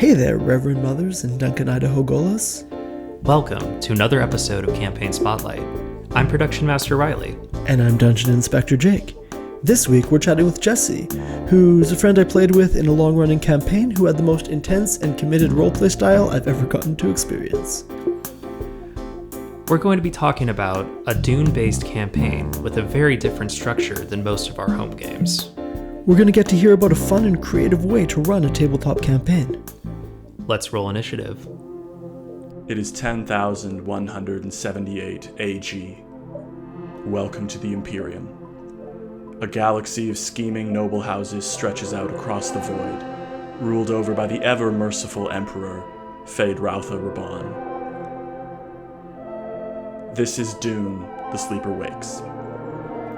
Hey there, Reverend Mothers and Duncan Idaho Golas. Welcome to another episode of Campaign Spotlight. I'm Production Master Riley. And I'm Dungeon Inspector Jake. This week we're chatting with Jesse, who's a friend I played with in a long-running campaign who had the most intense and committed roleplay style I've ever gotten to experience. We're going to be talking about a Dune-based campaign with a very different structure than most of our home games. We're going to get to hear about a fun and creative way to run a tabletop campaign. Let's roll initiative. It is 10,178 AG. Welcome to the Imperium. A galaxy of scheming noble houses stretches out across the void, ruled over by the ever-merciful Emperor, Fade Rautha Raban. This is Dune, the Sleeper Wakes.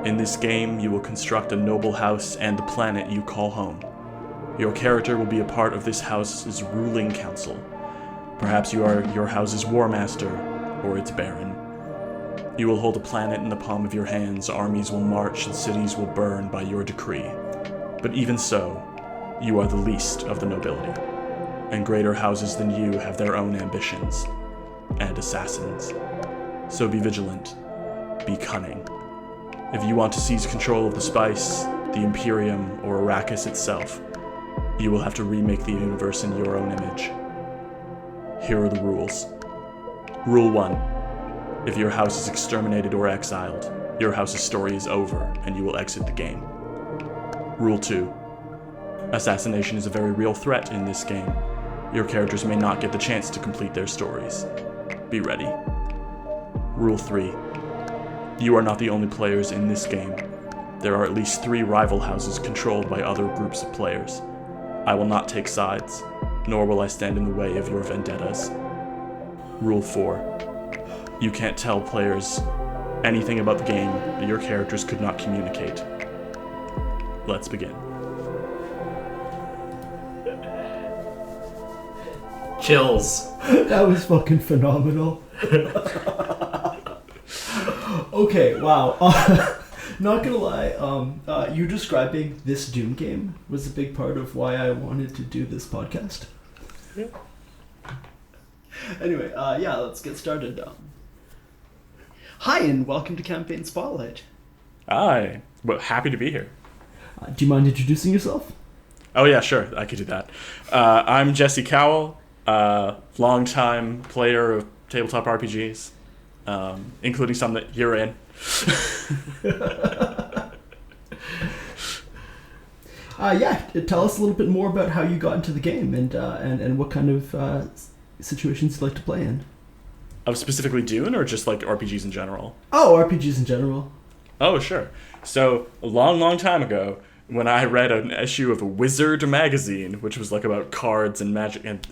In this game, you will construct a noble house and the planet you call home. Your character will be a part of this house's ruling council. Perhaps you are your house's war master, or its baron. You will hold a planet in the palm of your hands, armies will march, and cities will burn by your decree. But even so, you are the least of the nobility, and greater houses than you have their own ambitions, and assassins. So be vigilant, be cunning. If you want to seize control of the Spice, the Imperium, or Arrakis itself, you will have to remake the universe in your own image. Here are the rules. Rule 1. If your house is exterminated or exiled, your house's story is over and you will exit the game. Rule 2. Assassination is a very real threat in this game. Your characters may not get the chance to complete their stories. Be ready. Rule 3. You are not the only players in this game. There are at least 3 rival houses controlled by other groups of players. I will not take sides, nor will I stand in the way of your vendettas. Rule 4. You can't tell players anything about the game that your characters could not communicate. Let's begin. Chills. That was fucking phenomenal. Okay, wow. Not gonna lie, you describing this Dune game was a big part of why I wanted to do this podcast. Yeah. Anyway, yeah, let's get started. Hi, and welcome to Campaign Spotlight. Hi. Well, happy to be here. Do you mind introducing yourself? Oh yeah, sure, I could do that. I'm Jesse Cowell, longtime player of tabletop RPGs, including some that you're in. Yeah, tell us a little bit more about how you got into the game and what kind of situations you like to play in. Of specifically Dune, or just like RPGs in general? Oh, RPGs in general. Oh, sure. So, a long time ago, when I read an issue of a Wizard magazine, which was like about cards and magic, and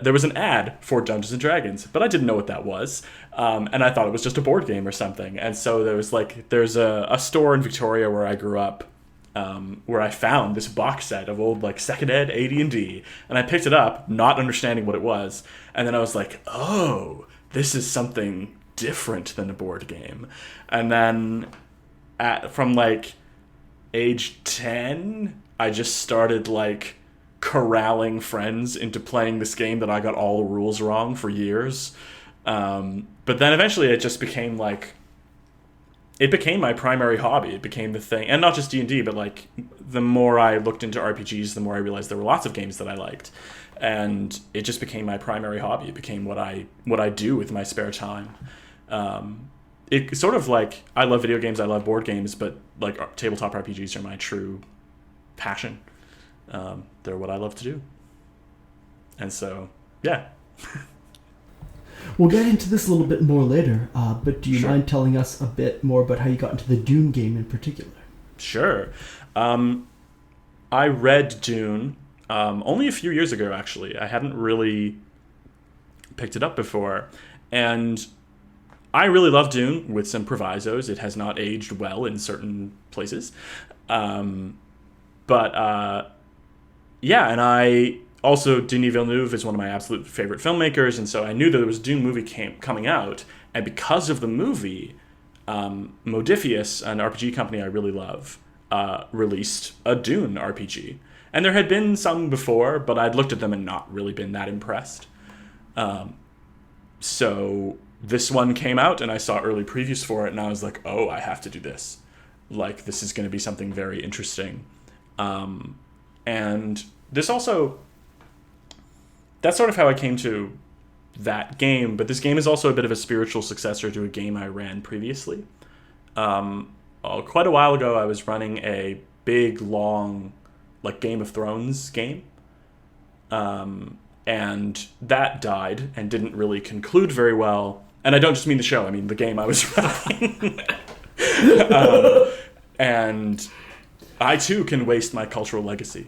there was an ad for Dungeons and Dragons, but I didn't know what that was, and I thought it was just a board game or something. And so there's a store in Victoria where I grew up, where I found this box set of old like Second Ed, AD&D, and I picked it up, not understanding what it was, and then I was like, oh, this is something different than a board game. And then from like age 10, I just started like corralling friends into playing this game that I got all the rules wrong for years. But then eventually it just became like, it became my primary hobby. It became the thing, and not just D&D, but like the more I looked into RPGs, the more I realized there were lots of games that I liked, and it just became my primary hobby. It became what I do with my spare time. It sort of like, I love video games, I love board games, but like tabletop RPGs are my true passion. They're what I love to do. And so, yeah. We'll get into this a little bit more later, but do you Sure. mind telling us a bit more about how you got into the Dune game in particular? Sure. I read Dune only a few years ago, actually. I hadn't really picked it up before. And I really love Dune, with some provisos. It has not aged well in certain places. Yeah, and I also, Denis Villeneuve is one of my absolute favorite filmmakers, and so I knew that there was a Dune movie coming out, and because of the movie, Mophidius, an RPG company I really love, released a Dune RPG. And there had been some before, but I'd looked at them and not really been that impressed. So this one came out, and I saw early previews for it, and I was like, oh, I have to do this. Like, this is going to be something very interesting. And this also... That's sort of how I came to that game, but this game is also a bit of a spiritual successor to a game I ran previously. Quite a while ago, I was running a big, long, like, Game of Thrones game. And that died and didn't really conclude very well. And I don't just mean the show, I mean the game I was running. And I, too, can waste my cultural legacy.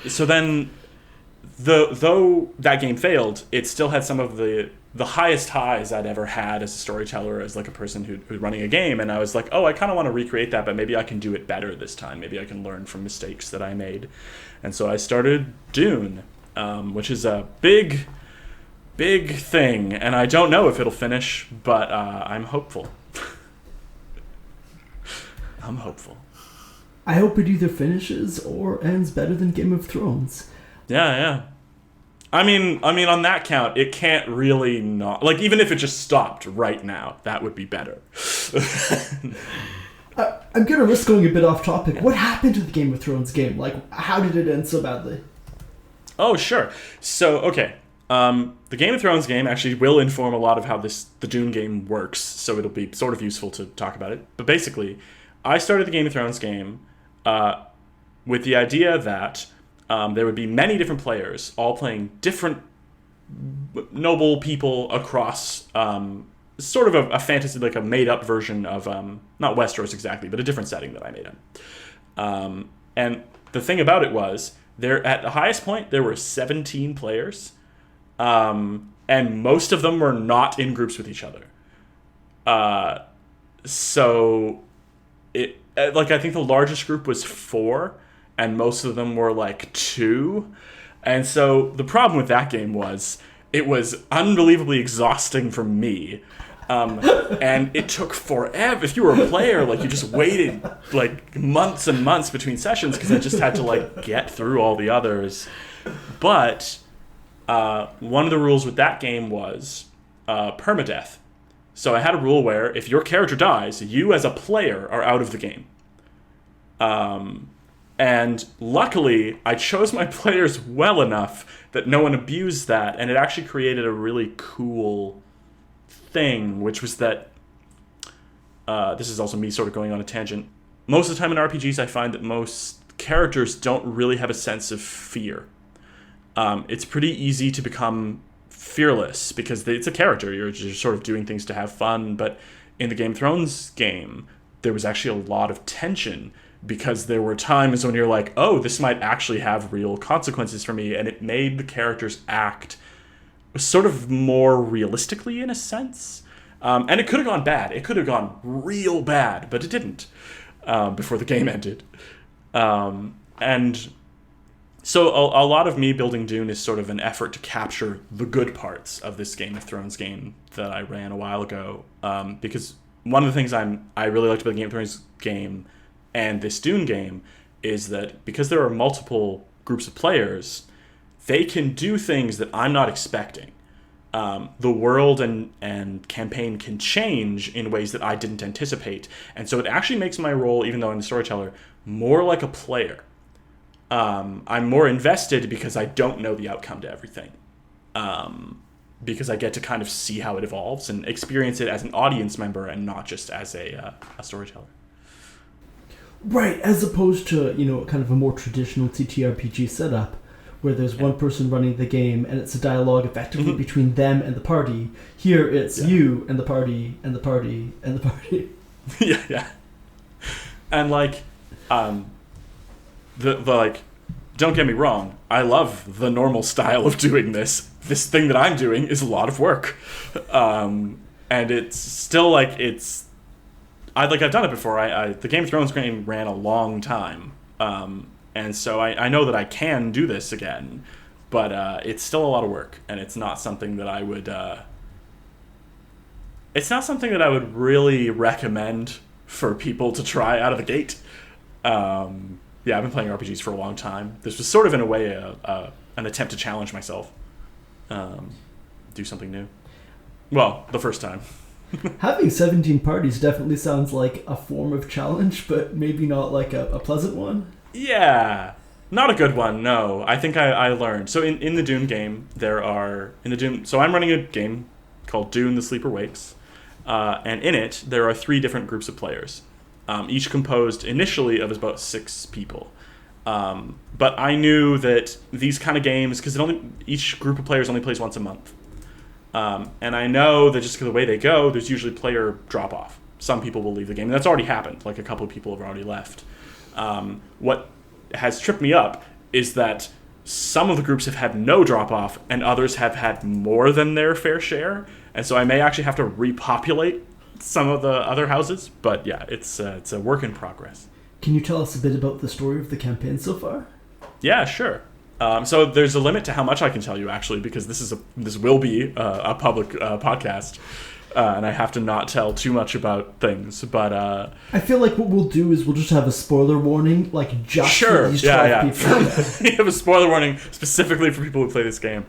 So then, though that game failed, it still had some of the highest highs I'd ever had as a storyteller, as like a person who's running a game. And I was like, oh, I kind of want to recreate that, but maybe I can do it better this time. Maybe I can learn from mistakes that I made. And so I started Dune, which is a big, big thing. And I don't know if it'll finish, but I'm hopeful. I'm hopeful. I hope it either finishes or ends better than Game of Thrones. Yeah. I mean, on that count, it can't really not... Like, even if it just stopped right now, that would be better. I'm going to risk going a bit off topic. What happened to the Game of Thrones game? Like, how did it end so badly? Oh, sure. So, okay. The Game of Thrones game actually will inform a lot of how the Dune game works, so it'll be sort of useful to talk about it. But basically, I started the Game of Thrones game with the idea that there would be many different players all playing different noble people across sort of a fantasy, like a made-up version of, not Westeros exactly, but a different setting that I made up. And the thing about it was, at the highest point, there were 17 players, and most of them were not in groups with each other. So... I think the largest group was 4, and most of them were, 2. And so the problem with that game was, it was unbelievably exhausting for me. And it took forever. If you were a player, you just waited, months and months between sessions, because I just had to, get through all the others. But one of the rules with that game was permadeath. So I had a rule where if your character dies, you as a player are out of the game. And luckily, I chose my players well enough that no one abused that, and it actually created a really cool thing, which was that, this is also me sort of going on a tangent. Most of the time in RPGs, I find that most characters don't really have a sense of fear. It's pretty easy to become fearless because it's a character. You're just sort of doing things to have fun. But in the Game of Thrones game, there was actually a lot of tension because there were times when you're like, oh, this might actually have real consequences for me. And it made the characters act sort of more realistically in a sense. And it could have gone bad. It could have gone real bad, but it didn't before the game ended. And so a lot of me building Dune is sort of an effort to capture the good parts of this Game of Thrones game that I ran a while ago. Because one of the things I really liked about the Game of Thrones game and this Dune game is that because there are multiple groups of players, they can do things that I'm not expecting. The world and campaign can change in ways that I didn't anticipate. And so it actually makes my role, even though I'm the storyteller, more like a player. I'm more invested because I don't know the outcome to everything. Because I get to kind of see how it evolves and experience it as an audience member and not just as a storyteller. Right, as opposed to, kind of a more traditional TTRPG setup where there's one person running the game and it's a dialogue effectively between them and the party. Here it's you and the party and the party and the party. Yeah. And don't get me wrong, I love the normal style of doing this. This thing that I'm doing is a lot of work. And it's still I've done it before. The Game of Thrones game ran a long time. And so I know that I can do this again, but it's still a lot of work, and it's not something that I would really recommend for people to try out of the gate. Yeah, I've been playing RPGs for a long time. This was sort of, in a way, an attempt to challenge myself. Do something new. Well, the first time. Having 17 parties definitely sounds like a form of challenge, but maybe not like a pleasant one. Yeah. Not a good one, no. I think I learned. So in the Dune game, so I'm running a game called Dune the Sleeper Wakes. And in it, there are 3 different groups of players. Each composed initially of about 6 people. But I knew that these kind of games, because each group of players only plays once a month. And I know that just because of the way they go, there's usually player drop-off. Some people will leave the game. And that's already happened. Like, a couple of people have already left. What has tripped me up is that some of the groups have had no drop-off, and others have had more than their fair share. And so I may actually have to repopulate some of the other houses. But yeah, it's a work in progress. Can you tell us a bit about the story of the campaign so far? Yeah, sure. So there's a limit to how much I can tell you, actually, because this will be a public podcast, and I have to not tell too much about things. But I feel like what we'll do is we'll just have a spoiler warning, like just for these 12 people. You have a spoiler warning specifically for people who play this game.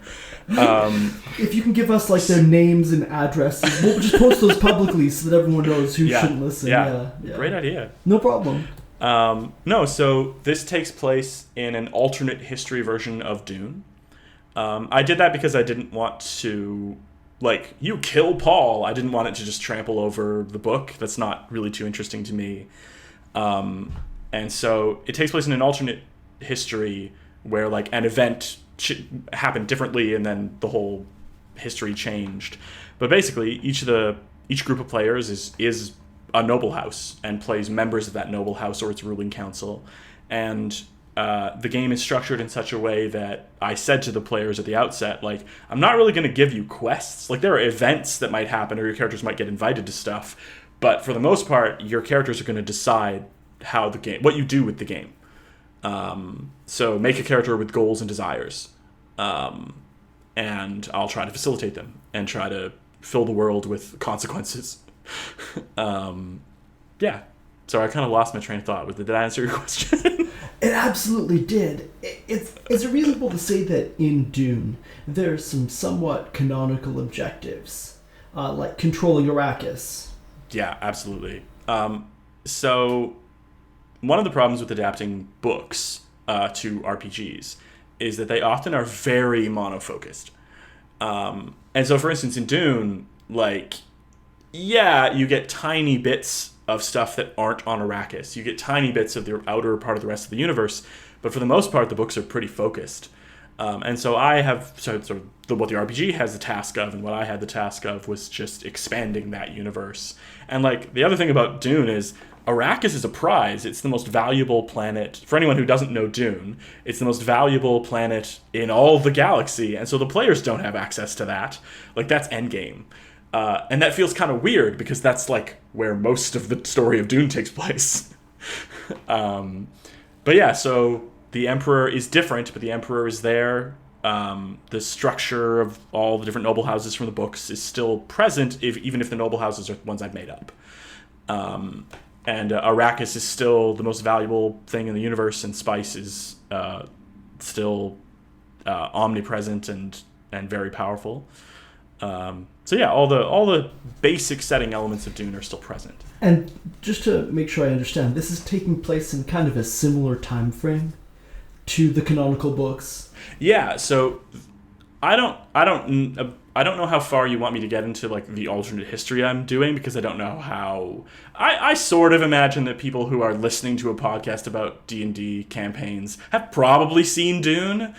If you can give us like their names and addresses, we'll just post those publicly so that everyone knows who shouldn't listen. Yeah. Great idea. No problem. So this takes place in an alternate history version of Dune. I did that because I didn't want to, you kill Paul. I didn't want it to just trample over the book. That's not really too interesting to me. And so it takes place in an alternate history where, an event happened differently and then the whole history changed. But basically, each group of players is a noble house and plays members of that noble house or its ruling council. And the game is structured in such a way that I said to the players at the outset, I'm not really going to give you quests. There are events that might happen or your characters might get invited to stuff. But for the most part, your characters are going to decide what you do with the game. So make a character with goals and desires. And I'll try to facilitate them and try to fill the world with consequences. Yeah. So I kind of lost my train of thought. Did that answer your question? It absolutely did. Is it reasonable to say that in Dune, there's some somewhat canonical objectives, like controlling Arrakis? Yeah, absolutely. So one of the problems with adapting books to RPGs is that they often are very monofocused. And so, for instance, in Dune, you get tiny bits of stuff that aren't on Arrakis. You get tiny bits of the outer part of the rest of the universe, but for the most part, the books are pretty focused. And so I have what the RPG has the task of, and what I had the task of was just expanding that universe. And the other thing about Dune is Arrakis is a prize. It's the most valuable planet. For anyone who doesn't know Dune, it's the most valuable planet in all the galaxy, and so the players don't have access to that. That's endgame. And that feels kind of weird because that's where most of the story of Dune takes place. But yeah, so the Emperor is different, but the Emperor is there. The structure of all the different noble houses from the books is still present, even if the noble houses are ones I've made up. And Arrakis is still the most valuable thing in the universe, and spice is still omnipresent and very powerful. So yeah, all the basic setting elements of Dune are still present. And just to make sure I understand, this is taking place in kind of a similar time frame to the canonical books. Yeah, so I don't know how far you want me to get into the alternate history I'm doing, because I don't know how. I sort of imagine that people who are listening to a podcast about D&D campaigns have probably seen Dune,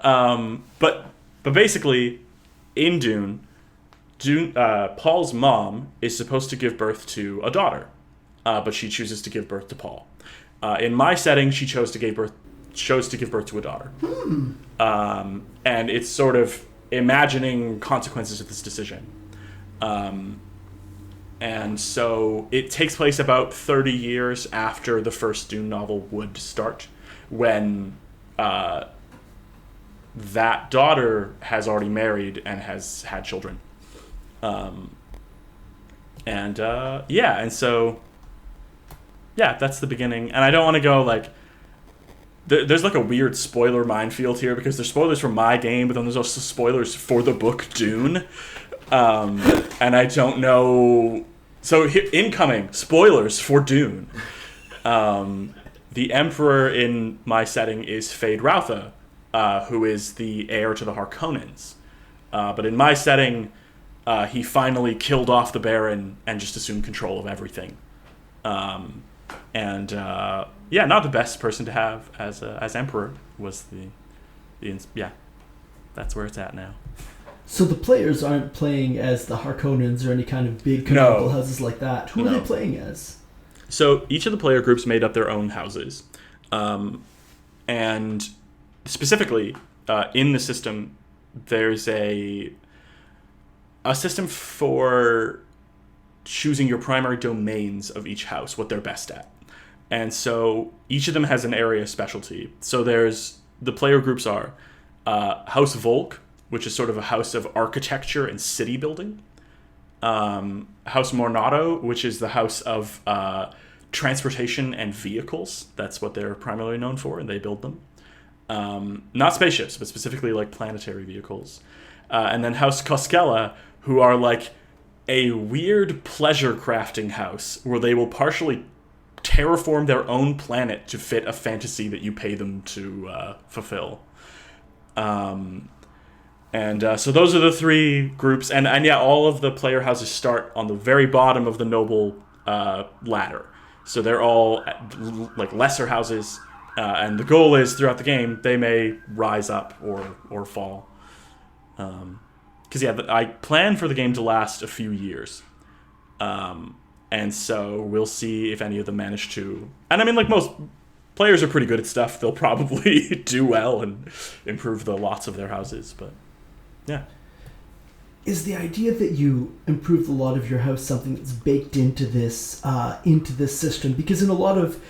but basically in Dune, Paul's mom is supposed to give birth to a daughter, but she chooses to give birth to Paul. In my setting, she chose to give birth to a daughter. And it's sort of imagining consequences of this decision. And so it takes place about 30 years after the first Dune novel would start, when that daughter has already married and has had children. And so yeah, that's the beginning. And I don't want to go like there's like a weird spoiler minefield here because there's spoilers for my game, but then there's also spoilers for the book Dune. And I don't know. So here, incoming spoilers for Dune. The Emperor in my setting is Fade Routha, who is the heir to the Harkonnens. But in my setting, he finally killed off the Baron and just assumed control of everything. Yeah, not the best person to have as Emperor was yeah, that's where it's at now. So the players aren't playing as the Harkonnens or any kind of big canonical houses like that. Who are they playing as? So each of the player groups made up their own houses. And specifically, in the system, there's a system for choosing your primary domains of each house, what they're best at. And so each of them has an area specialty. So the player groups are House Volk, which is sort of a house of architecture and city building. House Mornato, which is the house of transportation and vehicles. That's what they're primarily known for, and they build them. Not spaceships, but specifically like planetary vehicles. And then House Koskela, who are like a weird pleasure crafting house where they will partially terraform their own planet to fit a fantasy that you pay them to fulfill. So those are the three groups, and yeah, all of the player houses start on the very bottom of the noble ladder. So they're all like lesser houses, and the goal is throughout the game they may rise up or fall. Because I plan for the game to last a few years, and so we'll see if any of them manage to. And I mean, like most players are pretty good at stuff, they'll probably do well and improve the lots of their houses, but. Yeah. Is the idea that you improve the lot of your house something that's baked into this system? Because in a lot of,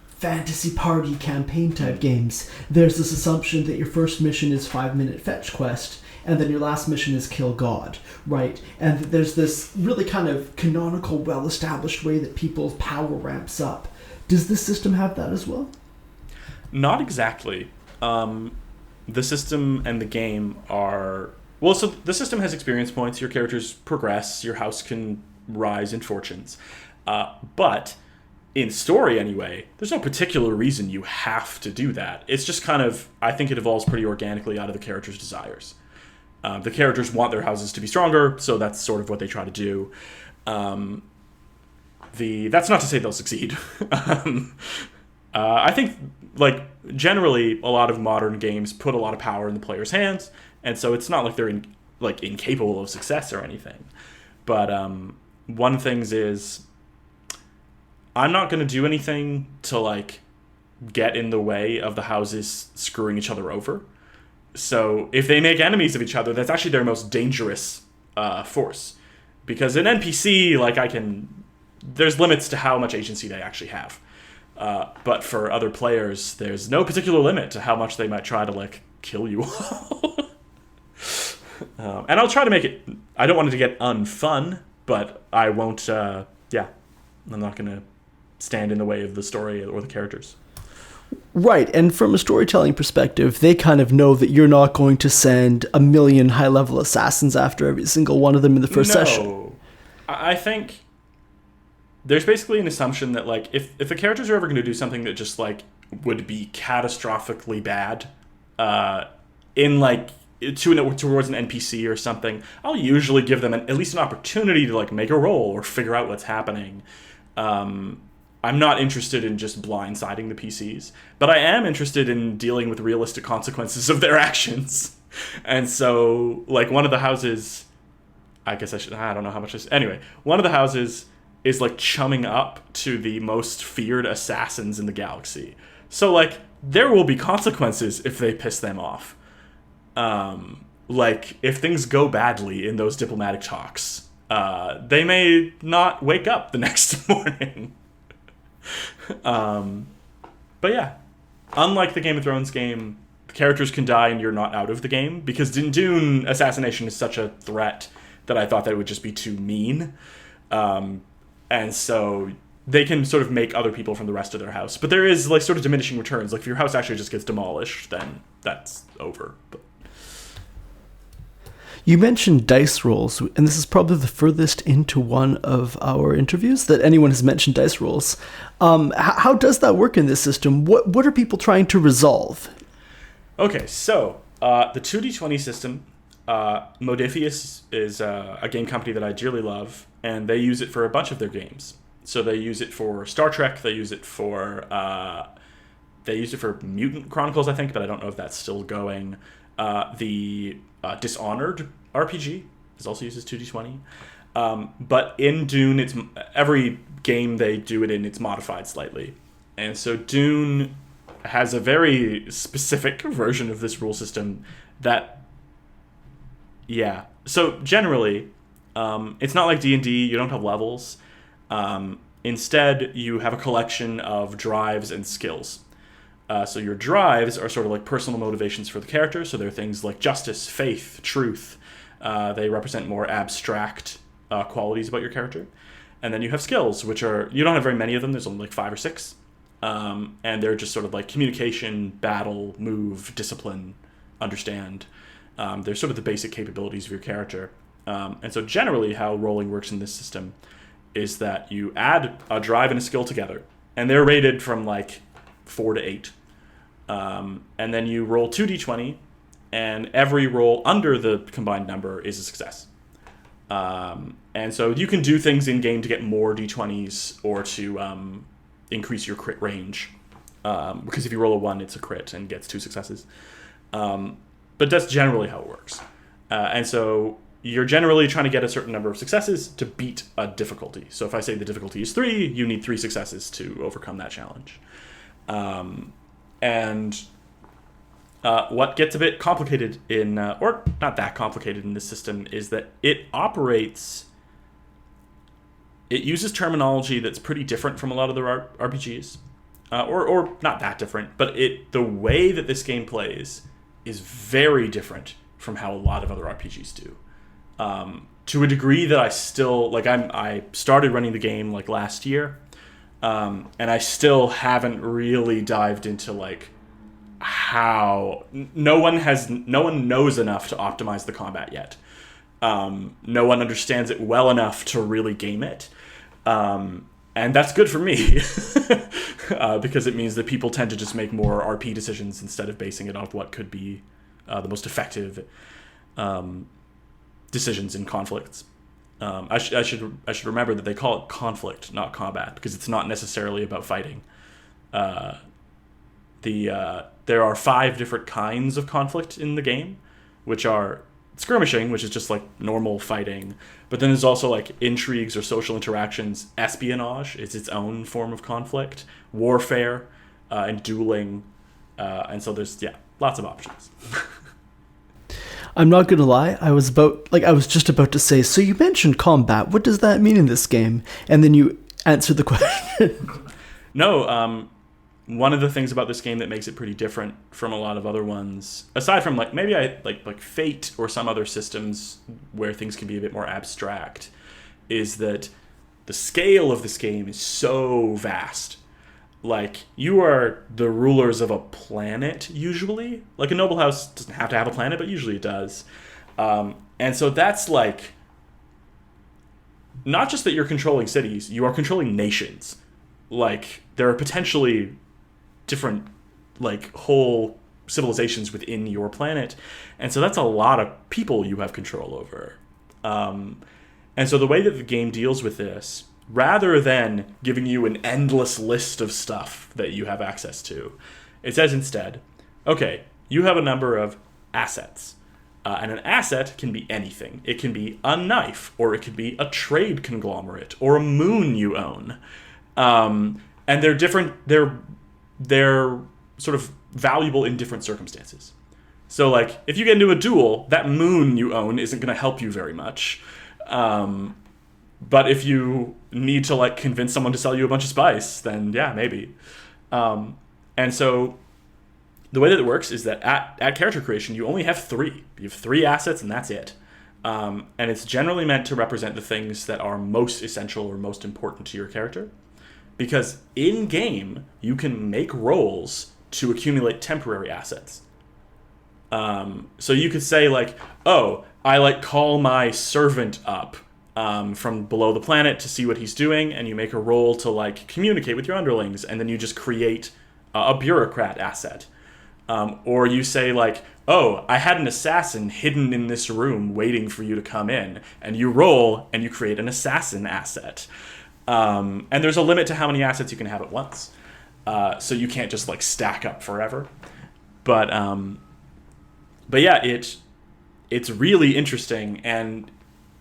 fantasy party campaign type games, there's this assumption that your first mission is 5-minute fetch quest, and then your last mission is kill God, right? And there's this really kind of canonical, well-established way that people's power ramps up. Does this system have that as well? Not exactly. The system and the game are... Well, so the system has experience points. Your characters progress. Your house can rise in fortunes. But in story, anyway, there's no particular reason you have to do that. It's just kind of... I think it evolves pretty organically out of the characters' desires. The characters want their houses to be stronger, so that's sort of what they try to do. That's not to say they'll succeed. I think, generally, a lot of modern games put a lot of power in the player's hands, and so it's not like they're incapable of success or anything. But one of the things is, I'm not going to do anything to, get in the way of the houses screwing each other over. So if they make enemies of each other, that's actually their most dangerous force. Because an NPC, there's limits to how much agency they actually have. But for other players, there's no particular limit to how much they might try to, kill you all. And I'll try to make it... I don't want it to get unfun, but I won't... I'm not going to stand in the way of the story or the characters. Right, and from a storytelling perspective, they kind of know that you're not going to send 1 million high-level assassins after every single one of them in the first session. No. I think... There's basically an assumption that, if the characters are ever going to do something that just, would be catastrophically bad, towards an NPC or something, I'll usually give them at least an opportunity to, make a roll or figure out what's happening. I'm not interested in just blindsiding the PCs, but I am interested in dealing with realistic consequences of their actions. And so, one of the houses... I don't know how much this... Anyway, one of the houses... is chumming up to the most feared assassins in the galaxy. So there will be consequences if they piss them off. If things go badly in those diplomatic talks, they may not wake up the next morning. But yeah, unlike the Game of Thrones game, the characters can die and you're not out of the game, because in Dune, assassination is such a threat that I thought that it would just be too mean. And so they can sort of make other people from the rest of their house. But there is like sort of diminishing returns. Like if your house actually just gets demolished, then that's over. But you mentioned dice rolls, and this is probably the furthest into one of our interviews that anyone has mentioned dice rolls. How does that work in this system? What are people trying to resolve? Okay, so the 2d20 system, Mophidius is a game company that I dearly love, and they use it for a bunch of their games. So they use it for Star Trek, they use it for Mutant Chronicles, I think, but I don't know if that's still going. The Dishonored RPG also uses 2d20. But in Dune, it's every game they do it in, it's modified slightly. And so Dune has a very specific version of this rule system that, yeah. So generally, it's not like D&D, you don't have levels. Instead, you have a collection of drives and skills. So your drives are sort of like personal motivations for the character. So they're things like justice, faith, truth. They represent more abstract qualities about your character. And then you have skills, which are, you don't have very many of them. There's only like 5 or 6. And they're just sort of like communication, battle, move, discipline, understand. They're sort of the basic capabilities of your character. And so generally how rolling works in this system is that you add a drive and a skill together. And they're rated from like 4 to 8. And then you roll 2d20, and every roll under the combined number is a success. And so you can do things in game to get more d20s or to increase your crit range. Because if you roll a 1, it's a crit and gets 2 successes. But that's generally how it works. And so you're generally trying to get a certain number of successes to beat a difficulty. So if I say the difficulty is 3, you need 3 successes to overcome that challenge. What gets a bit complicated in, or not that complicated in this system, is that it uses terminology that's pretty different from a lot of the RPGs. Or not that different, but the way that this game plays is very different from how a lot of other RPGs do. To a degree that I still, like I started running the game like last year, and I still haven't really dived into like how no one knows enough to optimize the combat yet. No one understands it well enough to really game it. And that's good for me because it means that people tend to just make more RP decisions instead of basing it off what could be the most effective decisions in conflicts. I should remember that they call it conflict, not combat, because it's not necessarily about fighting. There are 5 different kinds of conflict in the game, which are skirmishing, which is just like normal fighting, but then there's also like intrigues or social interactions. Espionage is its own form of conflict, warfare, and dueling, and so there's lots of options. I'm not gonna lie, I was just about to say, so you mentioned combat, what does that mean in this game? And then you answered the question. No, one of the things about this game that makes it pretty different from a lot of other ones, aside from like maybe like Fate or some other systems where things can be a bit more abstract, is that the scale of this game is so vast. Like, you are the rulers of a planet, usually. Like, a noble house doesn't have to have a planet, but usually it does. And so that's, like, not just that you're controlling cities, you are controlling nations. Like, there are potentially different, like, whole civilizations within your planet. And so that's a lot of people you have control over. And so the way that the game deals with this, rather than giving you an endless list of stuff that you have access to, it says instead, okay, you have a number of assets. And an asset can be anything. It can be a knife, or it could be a trade conglomerate, or a moon you own. And they're different, they're sort of valuable in different circumstances. So, like, if you get into a duel, that moon you own isn't going to help you very much. But if you need to, like, convince someone to sell you a bunch of spice, then yeah, maybe. And so the way that it works is that at character creation, you only have 3. You have 3 assets, and that's it. And it's generally meant to represent the things that are most essential or most important to your character. because in game you can make rolls to accumulate temporary assets. So you could say like, oh, I like call my servant up from below the planet to see what he's doing, and you make a roll to like communicate with your underlings, and then you just create a bureaucrat asset. Or you say like, oh, I had an assassin hidden in this room waiting for you to come in, and you roll and you create an assassin asset. And there's a limit to how many assets you can have at once. So you can't just like stack up forever. But yeah, it's really interesting, and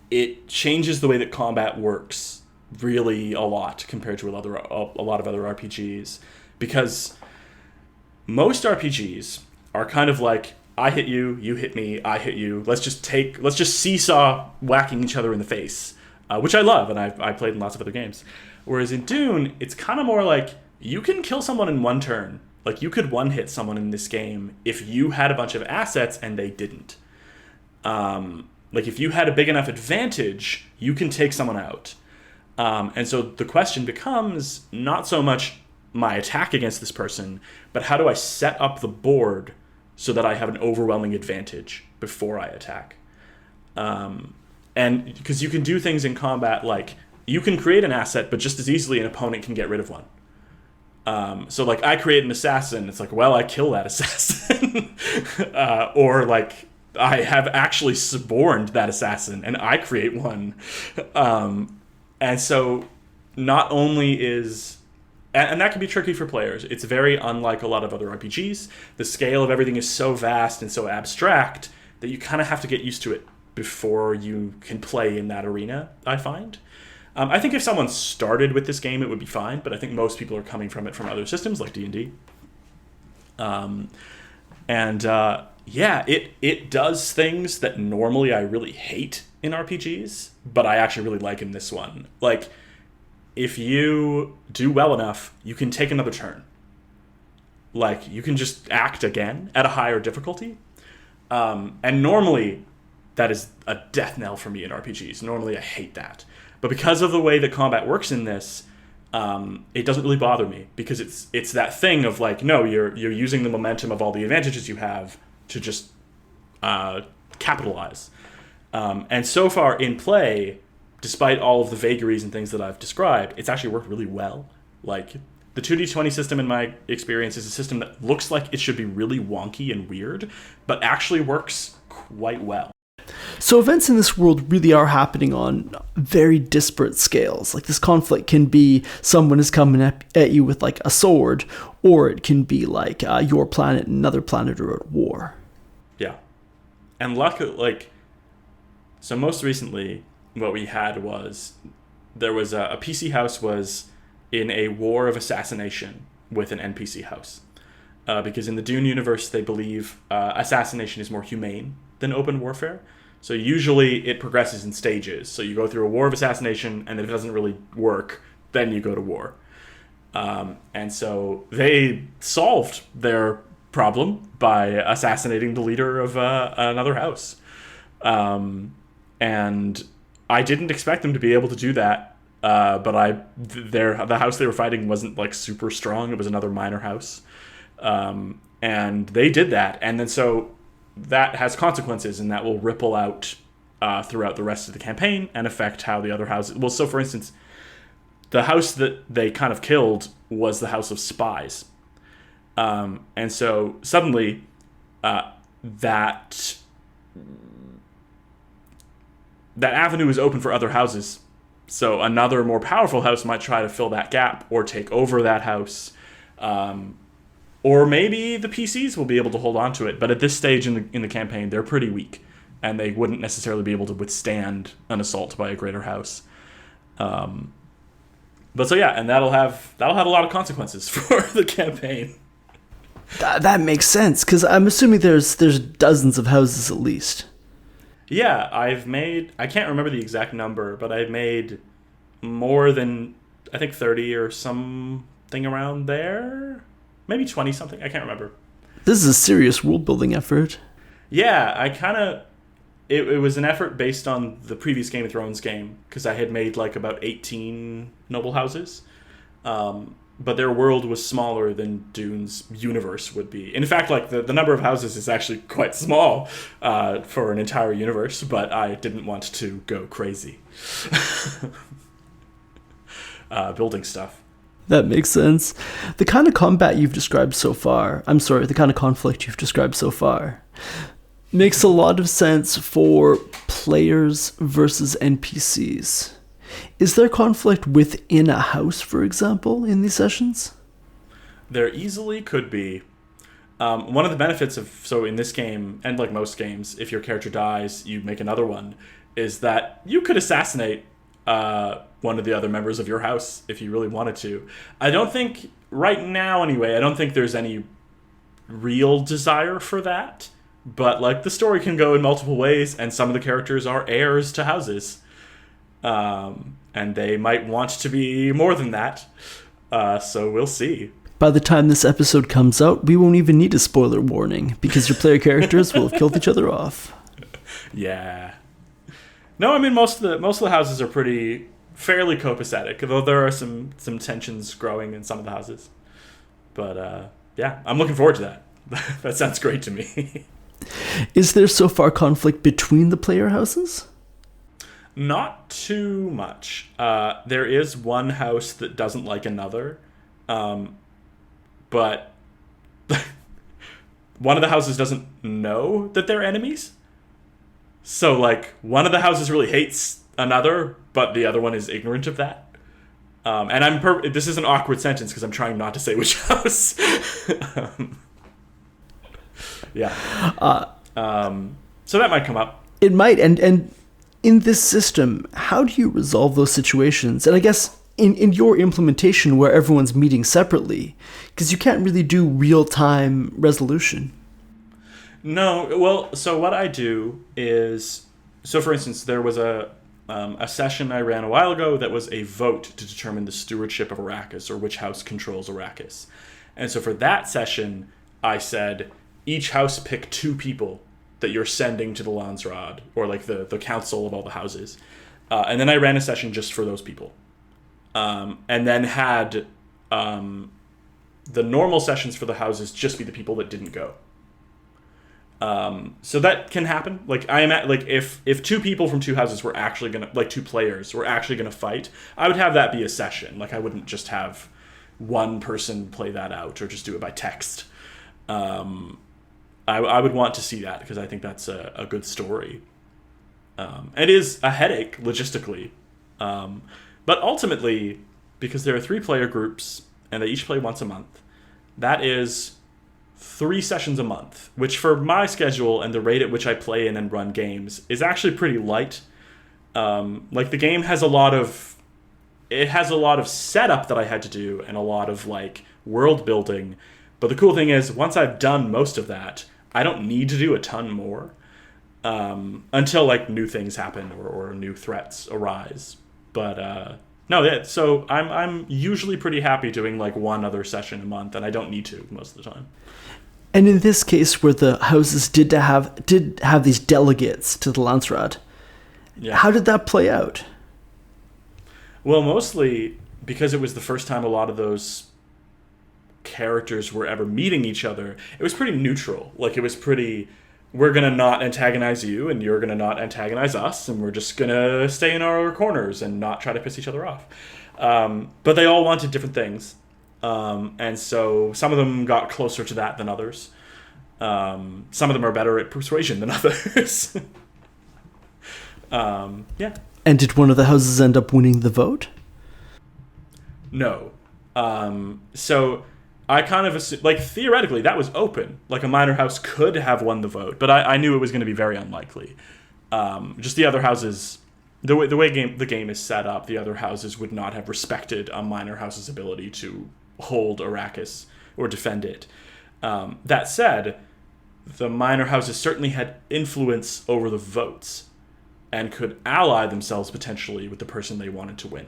it changes the way that combat works really a lot compared to a lot of other RPGs, because most RPGs are kind of like, I hit you, you hit me, I hit you. Let's just seesaw whacking each other in the face, which I love, and I played in lots of other games. Whereas in Dune, it's kind of more like, you can kill someone in one turn. Like, you could one-hit someone in this game if you had a bunch of assets and they didn't. Like, if you had a big enough advantage, you can take someone out. And so the question becomes not so much my attack against this person, but how do I set up the board so that I have an overwhelming advantage before I attack? And because you can do things in combat like, you can create an asset, but just as easily an opponent can get rid of one. So like, I create an assassin, it's like, well, I kill that assassin. Or like, I have actually suborned that assassin and I create one. And so not only is, and that can be tricky for players. It's very unlike a lot of other RPGs. The scale of everything is so vast and so abstract that you kind of have to get used to it before you can play in that arena, I find. I think if someone started with this game, it would be fine, but I think most people are coming from it from other systems like D&D. Yeah, it does things that normally I really hate in RPGs, but I actually really like in this one. Like, if you do well enough, you can take another turn. Like, you can just act again at a higher difficulty. And normally, that is a death knell for me in RPGs. Normally, I hate that. But because of the way that combat works in this, it doesn't really bother me, because it's that thing of like, no, you're using the momentum of all the advantages you have to just capitalize. And so far in play, despite all of the vagaries and things that I've described, it's actually worked really well. Like, the 2D20 system, in my experience, is a system that looks like it should be really wonky and weird, but actually works quite well. So events in this world really are happening on very disparate scales. Like, this conflict can be someone is coming at you with like a sword, or it can be like your planet and another planet are at war. Yeah. And luckily, like, so most recently, what we had was, there was a PC house was in a war of assassination with an NPC house. Because in the Dune universe, they believe assassination is more humane than open warfare. So usually it progresses in stages. So you go through a war of assassination, and if it doesn't really work, then you go to war. And so they solved their problem by assassinating the leader of another house. And I didn't expect them to be able to do that, but the house they were fighting wasn't like super strong. It was another minor house. And they did that. And then so that has consequences, and that will ripple out throughout the rest of the campaign and affect how the other houses... Well, so for instance, the house that they kind of killed was the house of spies. And so suddenly that avenue is open for other houses. So another more powerful house might try to fill that gap or take over that house. Or maybe the PCs will be able to hold on to it. But at this stage in the campaign, they're pretty weak, and they wouldn't necessarily be able to withstand an assault by a greater house. But so yeah, and that'll have a lot of consequences for the campaign. That makes sense, because I'm assuming there's dozens of houses at least. Yeah, I can't remember the exact number, but I've made more than, I think, 30 or something around there. Maybe 20 something, I can't remember. This is a serious world building effort. Yeah, it was an effort based on the previous Game of Thrones game, because I had made like about 18 noble houses. but their world was smaller than Dune's universe would be. In fact, like the number of houses is actually quite small for an entire universe, but I didn't want to go crazy building stuff. That makes sense. The kind of combat you've described so far, the kind of conflict you've described so far, makes a lot of sense for players versus NPCs. Is there conflict within a house, for example, in these sessions? There easily could be. One of the benefits so in this game, and like most games, if your character dies, you make another one, is that you could assassinate one of the other members of your house if you really wanted to. I don't think, right now anyway, I don't think there's any real desire for that. But like the story can go in multiple ways, and some of the characters are heirs to houses. And they might want to be more than that. So we'll see. By the time this episode comes out, we won't even need a spoiler warning, because your player characters will have killed each other off. Yeah. No, I mean most of the houses are fairly copacetic, though there are some tensions growing in some of the houses. But yeah, I'm looking forward to that. That sounds great to me. Is there so far conflict between the player houses? Not too much. There is one house that doesn't like another, but one of the houses doesn't know that they're enemies. So, like, one of the houses really hates another, but the other one is ignorant of that. And this is an awkward sentence because I'm trying not to say which house. Yeah. So that might come up. It might, and in this system, how do you resolve those situations? And I guess in your implementation where everyone's meeting separately, because you can't really do real-time resolution. No, well, so what I do is, so for instance, there was a session I ran a while ago that was a vote to determine the stewardship of Arrakis, or which house controls Arrakis. And so for that session, I said, each house pick 2 people that you're sending to the Landsraad, or like the council of all the houses. And then I ran a session just for those people. And then had the normal sessions for the houses just be the people that didn't go. So that can happen. Like I am at, like if 2 people from 2 houses were actually gonna, like 2 players were actually gonna fight, I would have that be a session. Like I wouldn't just have one person play that out or just do it by text. I would want to see that because I think that's a good story. It is a headache logistically, but ultimately, because there are 3 player groups and they each play once a month, that is 3 sessions a month, which for my schedule and the rate at which I play and then run games is actually pretty light. Like the game has a lot of setup that I had to do and a lot of like world building. But the cool thing is, once I've done most of that, I don't need to do a ton more until like new things happen or new threats arise. But no, yeah. So I'm usually pretty happy doing like one other session a month, and I don't need to most of the time. And in this case, where the houses did have these delegates to the Landsraad, yeah. How did that play out? Well, mostly because it was the first time a lot of those characters were ever meeting each other, it was pretty neutral. Like it was pretty, we're gonna not antagonize you and you're gonna not antagonize us, and we're just gonna stay in our corners and not try to piss each other off. But they all wanted different things, and so some of them got closer to that than others. Some of them are better at persuasion than others. Yeah. And did one of the houses end up winning the vote? No. So I kind of assumed, like, theoretically, that was open. Like, a minor house could have won the vote, but I knew it was going to be very unlikely. Just the other houses, the way the game is set up, the other houses would not have respected a minor house's ability to hold Arrakis or defend it. That said, the minor houses certainly had influence over the votes and could ally themselves potentially with the person they wanted to win.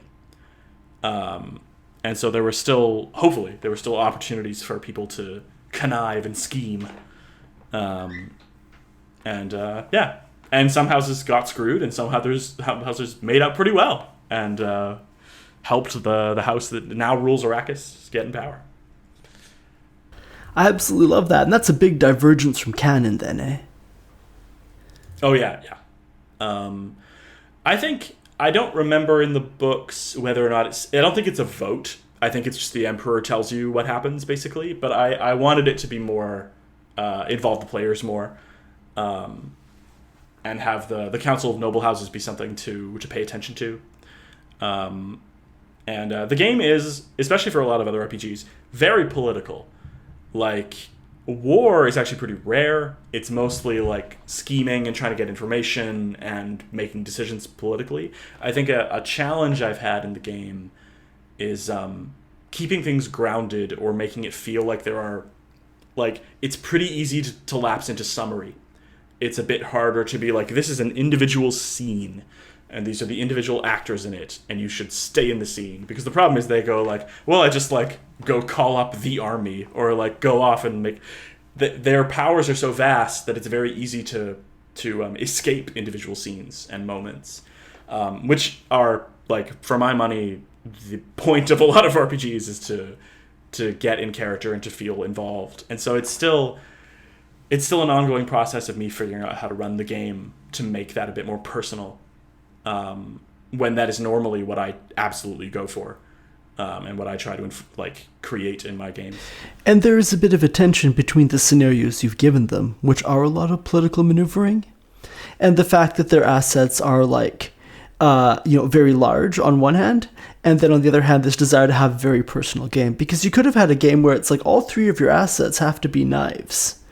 And so there were still, hopefully, opportunities for people to connive and scheme. Yeah. And some houses got screwed, and some houses made out pretty well. And helped the house that now rules Arrakis get in power. I absolutely love that, and that's a big divergence from canon then, eh? Oh, yeah. I don't remember in the books whether or not I don't think it's a vote. I think it's just the Emperor tells you what happens, basically. But I wanted it to be more, involve the players more, and have the Council of Noble Houses be something to pay attention to. And the game is, especially for a lot of other RPGs, very political. Like, war is actually pretty rare. It's mostly like scheming and trying to get information and making decisions politically. I think a challenge I've had in the game is keeping things grounded or making it feel like there are, like, it's pretty easy to lapse into summary. It's a bit harder to be like, this is an individual scene and these are the individual actors in it and you should stay in the scene. Because the problem is they go like, well, I just like go call up the army or like go off and make... Their powers are so vast that it's very easy to escape individual scenes and moments, which are, like, for my money, the point of a lot of RPGs is to get in character and to feel involved. And so it's still an ongoing process of me figuring out how to run the game to make that a bit more personal, when that is normally what I absolutely go for. And what I try to create in my games. And there is a bit of a tension between the scenarios you've given them, which are a lot of political maneuvering, and the fact that their assets are very large on one hand, and then on the other hand, this desire to have a very personal game. Because you could have had a game where it's like all three of your assets have to be knives.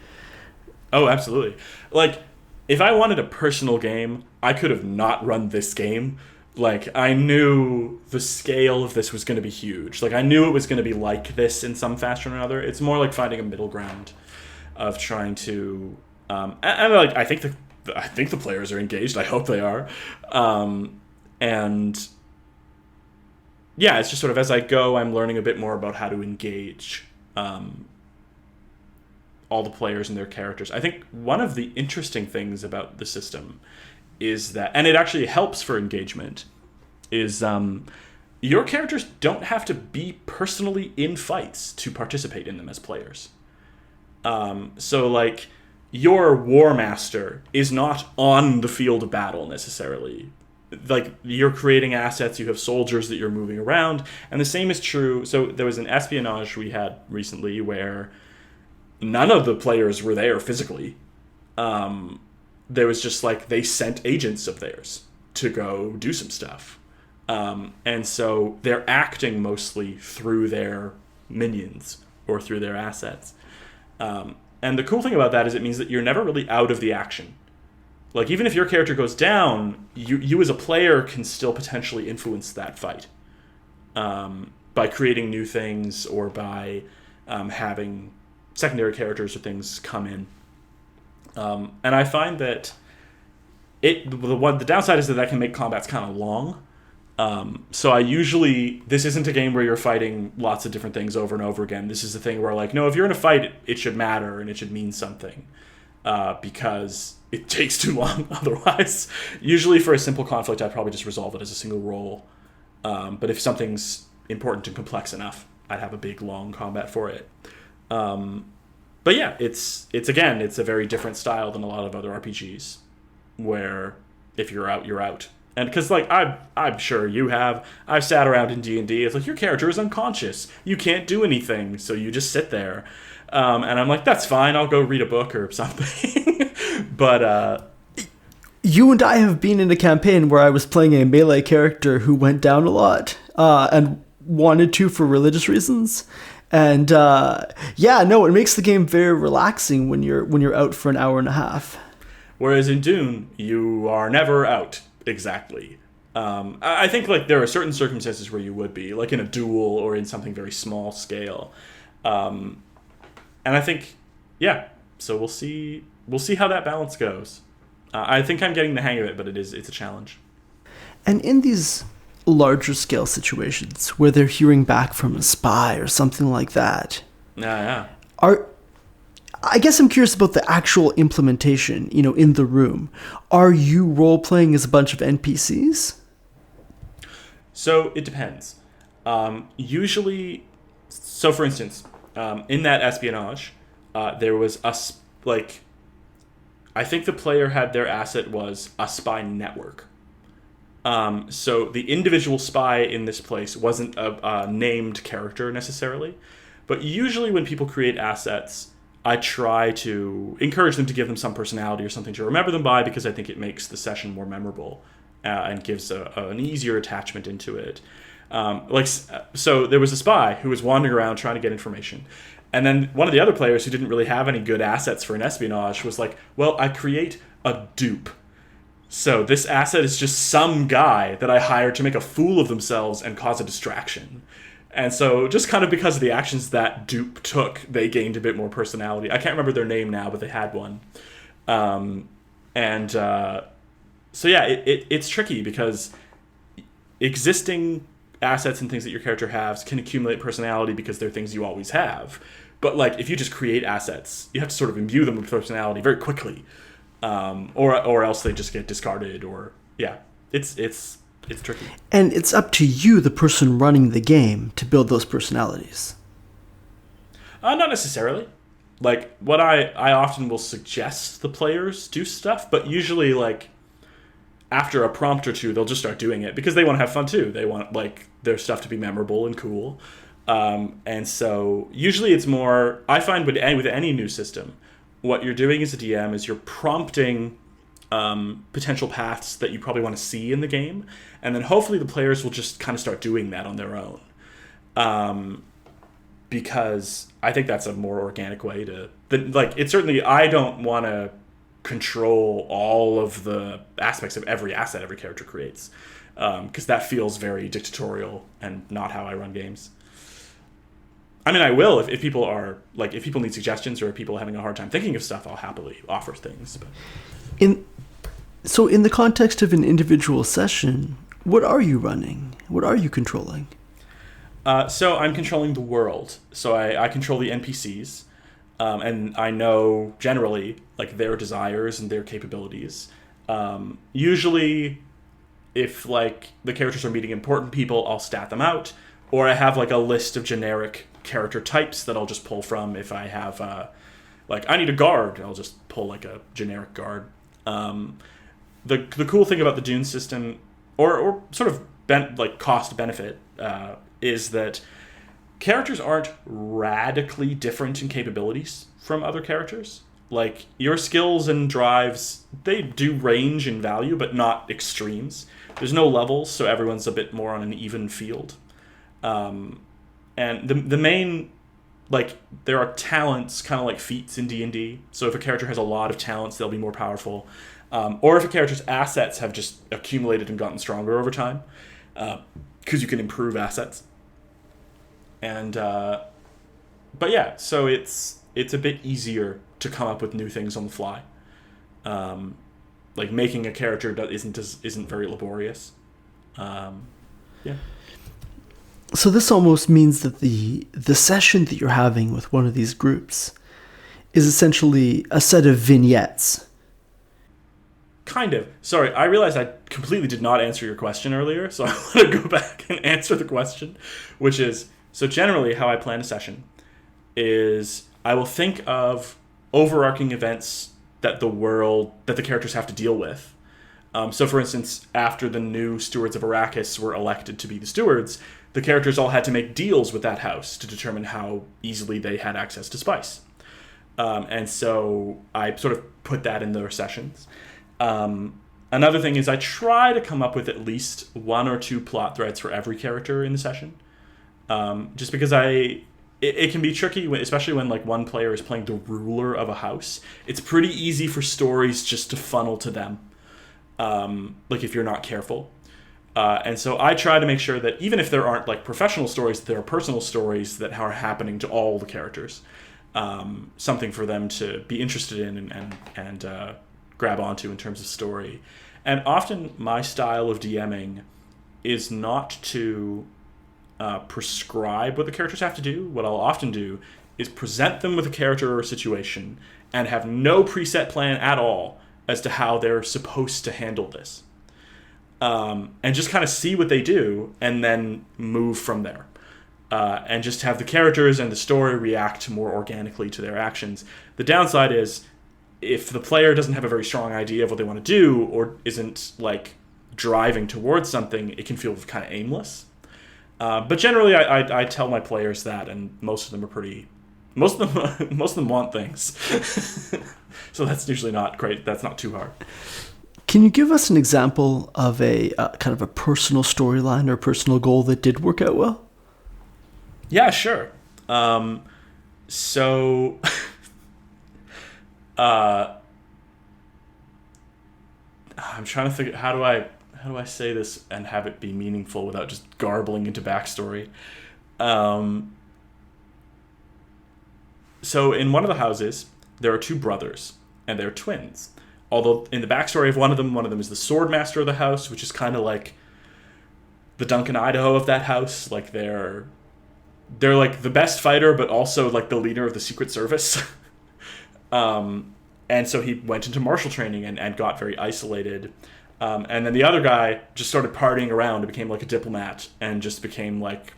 Oh, absolutely. Like, if I wanted a personal game, I could have not run this game. Like, I knew the scale of this was going to be huge. Like, I knew it was going to be like this in some fashion or another. It's more like finding a middle ground of trying to... I think the players are engaged. I hope they are. And... yeah, it's just sort of as I go, I'm learning a bit more about how to engage all the players and their characters. I think one of the interesting things about the system is that, and it actually helps for engagement, is your characters don't have to be personally in fights to participate in them as players. So, like, your War Master is not on the field of battle necessarily. Like, you're creating assets, you have soldiers that you're moving around, and the same is true. So there was an espionage we had recently where none of the players were there physically. There was just like they sent agents of theirs to go do some stuff. And so they're acting mostly through their minions or through their assets. And the cool thing about that is it means that you're never really out of the action. Like, even if your character goes down, you as a player can still potentially influence that fight. By creating new things or by having secondary characters or things come in. And I find that the downside is that can make combats kind of long. So this isn't a game where you're fighting lots of different things over and over again. This is a thing where, like, no, if you're in a fight, it should matter and it should mean something, because it takes too long otherwise. Usually for a simple conflict, I'd probably just resolve it as a single roll. But if something's important and complex enough, I'd have a big, long combat for it. But yeah, it's a very different style than a lot of other RPGs, where if you're out, you're out. And because, like, I'm sure you have, I've sat around in D&D, it's like, your character is unconscious. You can't do anything, so you just sit there. And I'm like, that's fine, I'll go read a book or something. But, you and I have been in a campaign where I was playing a melee character who went down a lot, and wanted to for religious reasons. And it makes the game very relaxing when you're out for an hour and a half. Whereas in Dune, you are never out, exactly. I think, like, there are certain circumstances where you would be, like in a duel or in something very small scale. And I think, yeah, so we'll see how that balance goes. I think I'm getting the hang of it, but it's a challenge. And in these larger scale situations where they're hearing back from a spy or something like that. Yeah. I guess I'm curious about the actual implementation, in the room. Are you role-playing as a bunch of NPCs? So it depends. Usually, so for instance, in that espionage, there was I think the player had their asset was a spy network. So the individual spy in this place wasn't a named character necessarily, but usually when people create assets, I try to encourage them to give them some personality or something to remember them by, because I think it makes the session more memorable and gives an easier attachment into it. So there was a spy who was wandering around trying to get information. And then one of the other players who didn't really have any good assets for an espionage was like, well, I create a dupe. So this asset is just some guy that I hired to make a fool of themselves and cause a distraction. And so just kind of because of the actions that dupe took, they gained a bit more personality. I can't remember their name now, but they had one. So yeah, it's tricky because existing assets and things that your character has can accumulate personality because they're things you always have. But like if you just create assets, you have to sort of imbue them with personality very quickly, or else they just get discarded. Or yeah, it's tricky. And it's up to you, the person running the game, to build those personalities. Not necessarily. Like what I often will suggest the players do stuff, but usually like after a prompt or two, they'll just start doing it because they want to have fun too. They want like their stuff to be memorable and cool. And so usually it's more, I find with any new system, what you're doing as a DM is you're prompting potential paths that you probably want to see in the game. And then hopefully the players will just kind of start doing that on their own. Because I think that's a more organic way to, it's certainly, I don't want to control all of the aspects of every asset every character creates. Because that feels very dictatorial and not how I run games. I mean, I will if people are if people need suggestions or if people are having a hard time thinking of stuff, I'll happily offer things. But. In the context of an individual session, what are you running? What are you controlling? So I'm controlling the world. So I control the NPCs, and I know generally their desires and their capabilities. Usually, if the characters are meeting important people, I'll stat them out, or I have a list of generic character types that I'll just pull from. If I have I need a guard, I'll just pull a generic guard. The cool thing about the Dune system, or sort of cost benefit, is that characters aren't radically different in capabilities from other characters. Your skills and drives, they do range in value, but not extremes. There's no levels, so everyone's a bit more on an even field. And the main, there are talents, kind of like feats in D&D. So if a character has a lot of talents, they'll be more powerful. Or if a character's assets have just accumulated and gotten stronger over time, because you can improve assets. And but yeah, so it's a bit easier to come up with new things on the fly. Making a character that isn't very laborious. Yeah. So this almost means that the session that you're having with one of these groups is essentially a set of vignettes. Kind of. Sorry, I realized I completely did not answer your question earlier, so I want to go back and answer the question, which is, so generally how I plan a session is I will think of overarching events that the characters have to deal with. So for instance, after the new stewards of Arrakis were elected to be the stewards, the characters all had to make deals with that house to determine how easily they had access to spice. And so I sort of put that in their sessions. Another thing is I try to come up with at least one or two plot threads for every character in the session. Just because it can be tricky, especially when one player is playing the ruler of a house. It's pretty easy for stories just to funnel to them. If you're not careful. And so I try to make sure that even if there aren't professional stories, there are personal stories that are happening to all the characters. Something for them to be interested in and grab onto in terms of story. And often my style of DMing is not to prescribe what the characters have to do. What I'll often do is present them with a character or a situation and have no preset plan at all as to how they're supposed to handle this. and just kind of see what they do and then move from there. And just have the characters and the story react more organically to their actions. The downside is if the player doesn't have a very strong idea of what they want to do or isn't like driving towards something, it can feel kind of aimless. But generally, I tell my players that, and most of them are pretty. Most of them want things, so that's usually not great. That's not too hard. Can you give us an example of a kind of a personal storyline or personal goal that did work out well? Yeah, sure. So, I'm trying to figure how do I say this and have it be meaningful without just garbling into backstory. So in one of the houses, there are two brothers, and they're twins. Although in the backstory of one of them is the sword master of the house, which is kind of like the Duncan Idaho of that house. Like they're like the best fighter, but also like the leader of the Secret Service. And so he went into martial training and got very isolated. And then the other guy just started partying around and became like a diplomat and just became like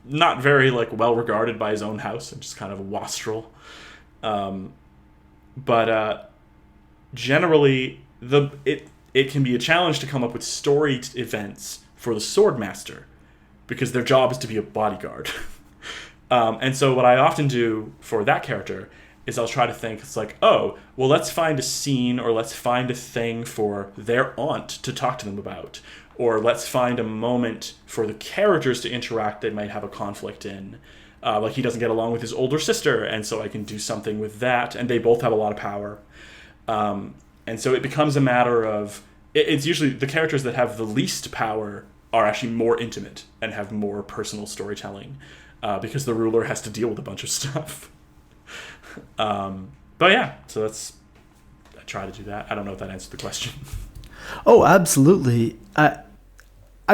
not very like well regarded by his own house and just kind of a wastrel. But generally it can be a challenge to come up with story events for the sword master because their job is to be a bodyguard. And so what I often do for that character is I'll try to think, it's like, oh, well, let's find a scene or let's find a thing for their aunt to talk to them about. Or let's find a moment for the characters to interact they might have a conflict in. Like he doesn't get along with his older sister, and so I can do something with that. And they both have a lot of power. And so it becomes a matter of, it's usually the characters that have the least power are actually more intimate and have more personal storytelling. Because the ruler has to deal with a bunch of stuff. But yeah, so I try to do that. I don't know if that answered the question. Oh, absolutely. I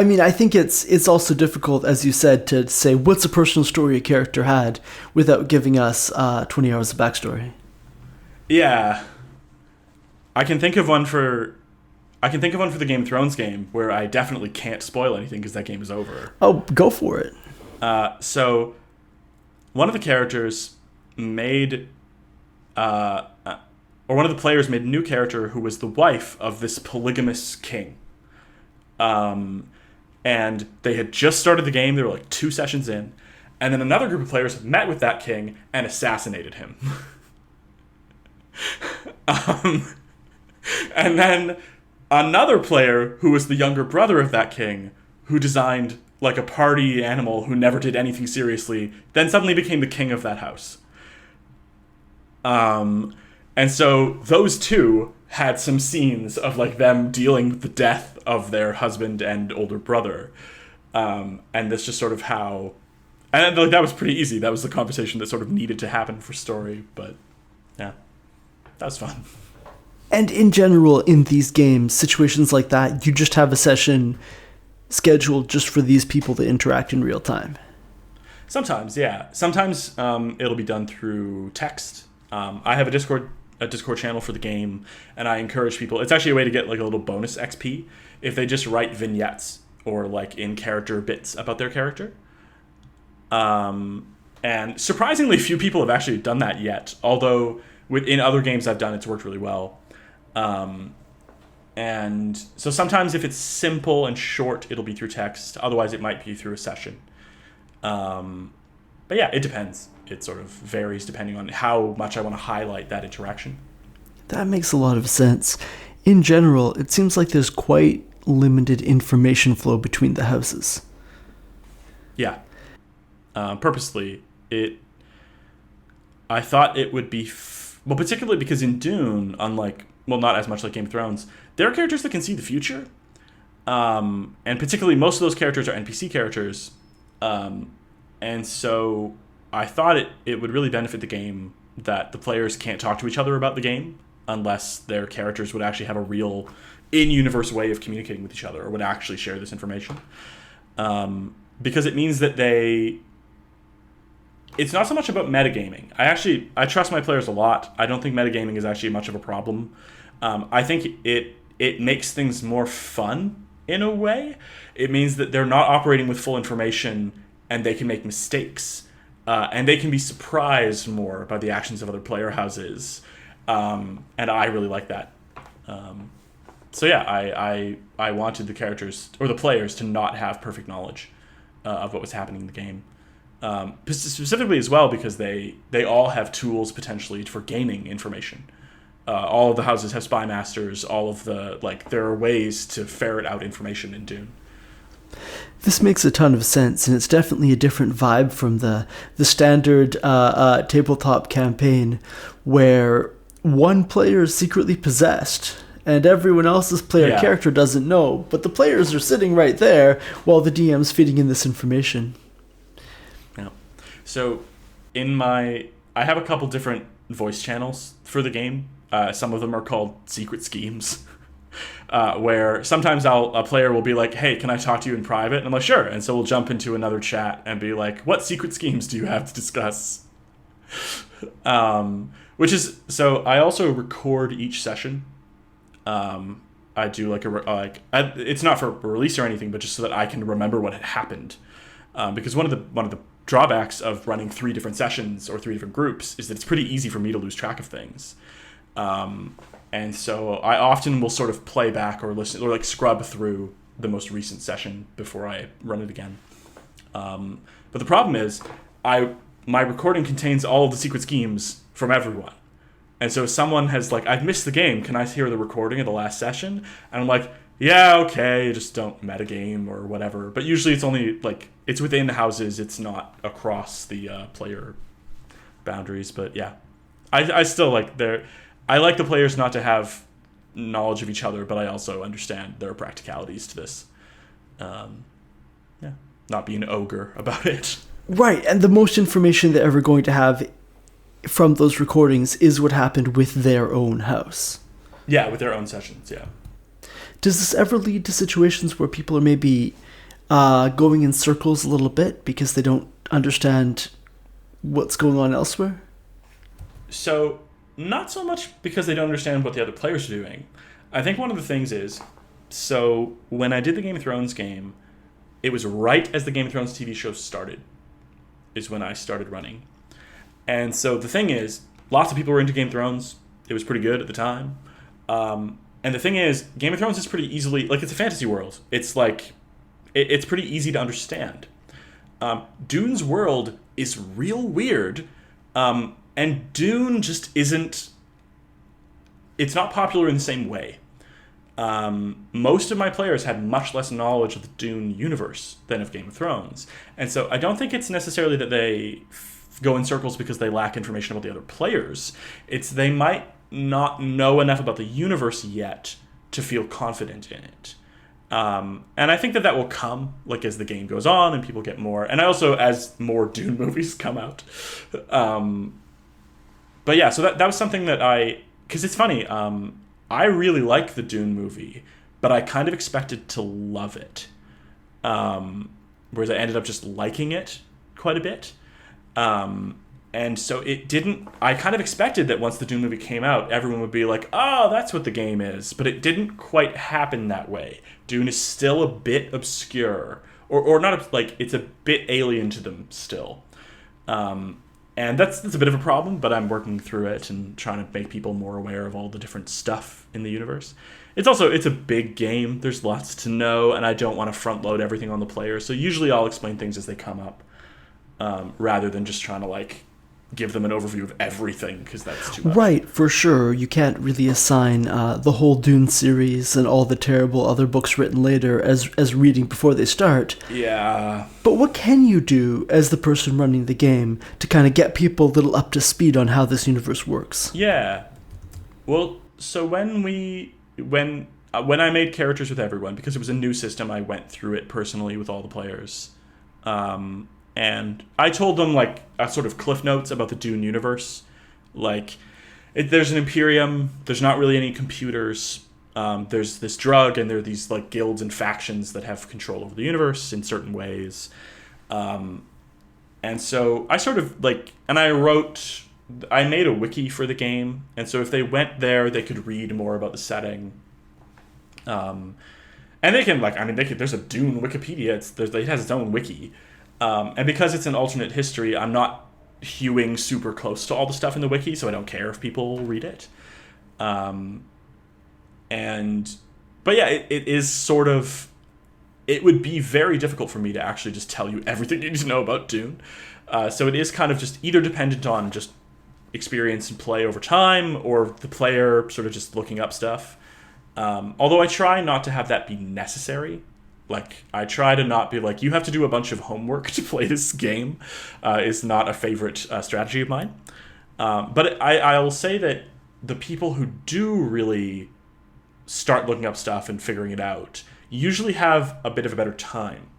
mean, I think it's also difficult, as you said, to say what's a personal story a character had without giving us 20 hours of backstory. Yeah. I can think of one for the Game of Thrones game where I definitely can't spoil anything because that game is over. Oh, go for it. So one of the characters made, or one of the players made a new character who was the wife of this polygamous king. And they had just started the game. They were like 2 sessions in. And then another group of players met with that king and assassinated him. And then another player who was the younger brother of that king, who designed like a party animal who never did anything seriously, then suddenly became the king of that house. And so those two had some scenes of like them dealing with the death of their husband and older brother. And that's just sort of how, and like that was pretty easy. That was the conversation that sort of needed to happen for story, but yeah, that was fun. And in general, in these games, situations like that, you just have a session scheduled just for these people to interact in real time. Sometimes, yeah. Sometimes it'll be done through text. I have a Discord channel for the game, and I encourage people. It's actually a way to get like a little bonus XP if they just write vignettes or like in-character bits about their character. And surprisingly few people have actually done that yet, although in other games I've done, it's worked really well. And so sometimes if it's simple and short, it'll be through text. Otherwise, it might be through a session. But yeah, it depends. It sort of varies depending on how much I want to highlight that interaction. That makes a lot of sense. In general, it seems like there's quite limited information flow between the houses. Yeah. Purposely, I thought it would be... well, particularly because in Dune, unlike... well, not as much like Game of Thrones, there are characters that can see the future. And particularly, most of those characters are NPC characters. And so I thought it would really benefit the game that the players can't talk to each other about the game unless their characters would actually have a real in-universe way of communicating with each other or would actually share this information. Because it means that it's not so much about metagaming. I trust my players a lot. I don't think metagaming is actually much of a problem. I think it makes things more fun in a way. It means that they're not operating with full information and they can make mistakes. And they can be surprised more by the actions of other player houses. And I really like that. So yeah, I wanted the characters, or the players, to not have perfect knowledge of what was happening in the game. Specifically as well because they all have tools potentially for gaining information. All of the houses have spy masters. All of the there are ways to ferret out information in Dune. This makes a ton of sense, and it's definitely a different vibe from the standard tabletop campaign where one player is secretly possessed and everyone else's player character doesn't know, but the players are sitting right there while the DM's feeding in this information. Yeah. So I have a couple different voice channels for the game. Some of them are called secret schemes. Where sometimes a player will be like, hey, can I talk to you in private? And I'm like, sure. And so we'll jump into another chat and be like, what secret schemes do you have to discuss? So I also record each session. I do it's not for release or anything, but just so that I can remember what had happened. Because one of the drawbacks of running 3 different sessions or 3 different groups is that it's pretty easy for me to lose track of things. And so I often will sort of play back or listen or scrub through the most recent session before I run it again. But the problem is my recording contains all of the secret schemes from everyone. And so someone has I've missed the game. Can I hear the recording of the last session? And I'm like, yeah, okay, just don't metagame or whatever. But usually it's only it's within the houses. It's not across the player boundaries. But yeah, I still I like the players not to have knowledge of each other, but I also understand there are practicalities to this. Not being an ogre about it. Right, and the most information they're ever going to have from those recordings is what happened with their own house. Yeah, with their own sessions, yeah. Does this ever lead to situations where people are maybe going in circles a little bit because they don't understand what's going on elsewhere? So, not so much because they don't understand what the other players are doing. I think one of the things is, so when I did the Game of Thrones game, it was right as the Game of Thrones TV show started, is when I started running. And so the thing is, lots of people were into Game of Thrones. It was pretty good at the time. And the thing is, Game of Thrones is pretty easily, it's a fantasy world. It's it's pretty easy to understand. Dune's world is real weird. And Dune just isn't... It's not popular in the same way. Most of my players had much less knowledge of the Dune universe than of Game of Thrones. And so I don't think it's necessarily that they go in circles because they lack information about the other players. It's they might not know enough about the universe yet to feel confident in it. And I think that will come as the game goes on and people get more. And I also, as more Dune movies come out. But yeah, so that was something that because it's funny, I really like the Dune movie, but I kind of expected to love it. Whereas I ended up just liking it quite a bit. And so it didn't... I kind of expected that once the Dune movie came out, everyone would be like, oh, that's what the game is. But it didn't quite happen that way. Dune is still a bit obscure. Or not, it's a bit alien to them still. And that's a bit of a problem, but I'm working through it and trying to make people more aware of all the different stuff in the universe. It's a big game. There's lots to know, and I don't want to front load everything on the player. So usually I'll explain things as they come up, rather than just trying to give them an overview of everything, because that's too much. Right, for sure. You can't really assign the whole Dune series and all the terrible other books written later as reading before they start. Yeah. But what can you do as the person running the game to kind of get people a little up to speed on how this universe works? Yeah. Well, so when I made characters with everyone, because it was a new system, I went through it personally with all the players. And I told them a sort of cliff notes about the Dune universe. There's an Imperium. There's not really any computers. There's this drug, and there are these guilds and factions that have control over the universe in certain ways. And so I sort of and I wrote I made a wiki for the game, and so if they went there, they could read more about the setting. And they can there's a Dune Wikipedia. It has its own wiki, and because it's an alternate history, I'm not hewing super close to all the stuff in the wiki, so I don't care if people read it. But yeah, it is sort of. It would be very difficult for me to actually just tell you everything you need to know about Dune. So it is kind of just either dependent on just experience and play over time, or the player sort of just looking up stuff. Although I try not to have that be necessary. Like, I try to not be like, you have to do a bunch of homework to play this game. Is not a favorite strategy of mine. But I'll say that the people who do really start looking up stuff and figuring it out usually have a bit of a better time,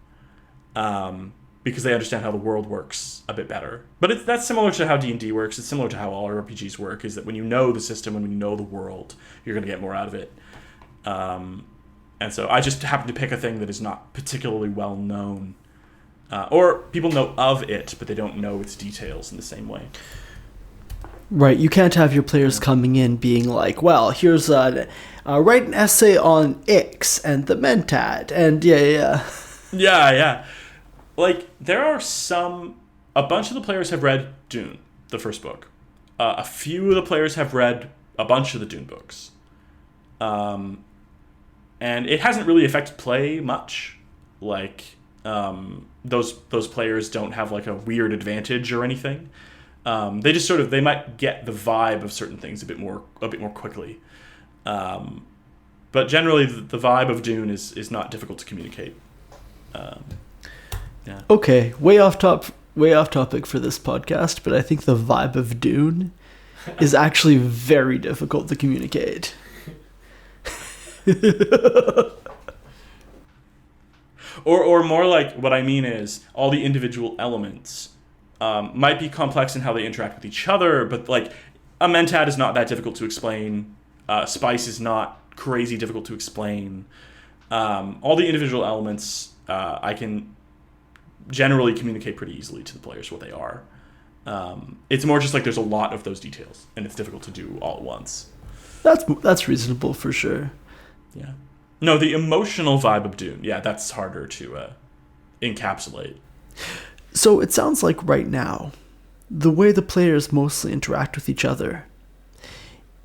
because they understand how the world works a bit better. But that's similar to how D&D works. It's similar to how all RPGs work, is that when you know the system and when you know the world, you're going to get more out of it. And so I just happen to pick a thing that is not particularly well known, or people know of it, but they don't know its details in the same way. Right, you can't have your players coming in being like, well, here's write an essay on Ix and the Mentad, and Yeah. Like, there are a bunch of the players have read Dune, the first book. A few of the players have read a bunch of the Dune books. And it hasn't really affected play much. Like, those players don't have like a weird advantage or anything. They just they might get the vibe of certain things a bit more quickly. But generally, the vibe of Dune is not difficult to communicate. Yeah. Okay, way off topic for this podcast, but I think the vibe of Dune is actually very difficult to communicate. Or more like, what I mean is all the individual elements might be complex in how they interact with each other, but like a Mentad is not that difficult to explain. Spice is not crazy difficult to explain. All the individual elements I can generally communicate pretty easily to the players what they are. It's more just like there's a lot of those details, and it's difficult to do all at once. That's reasonable for sure. Yeah. No, the emotional vibe of Dune, yeah, that's harder to encapsulate. So it sounds like right now, the way the players mostly interact with each other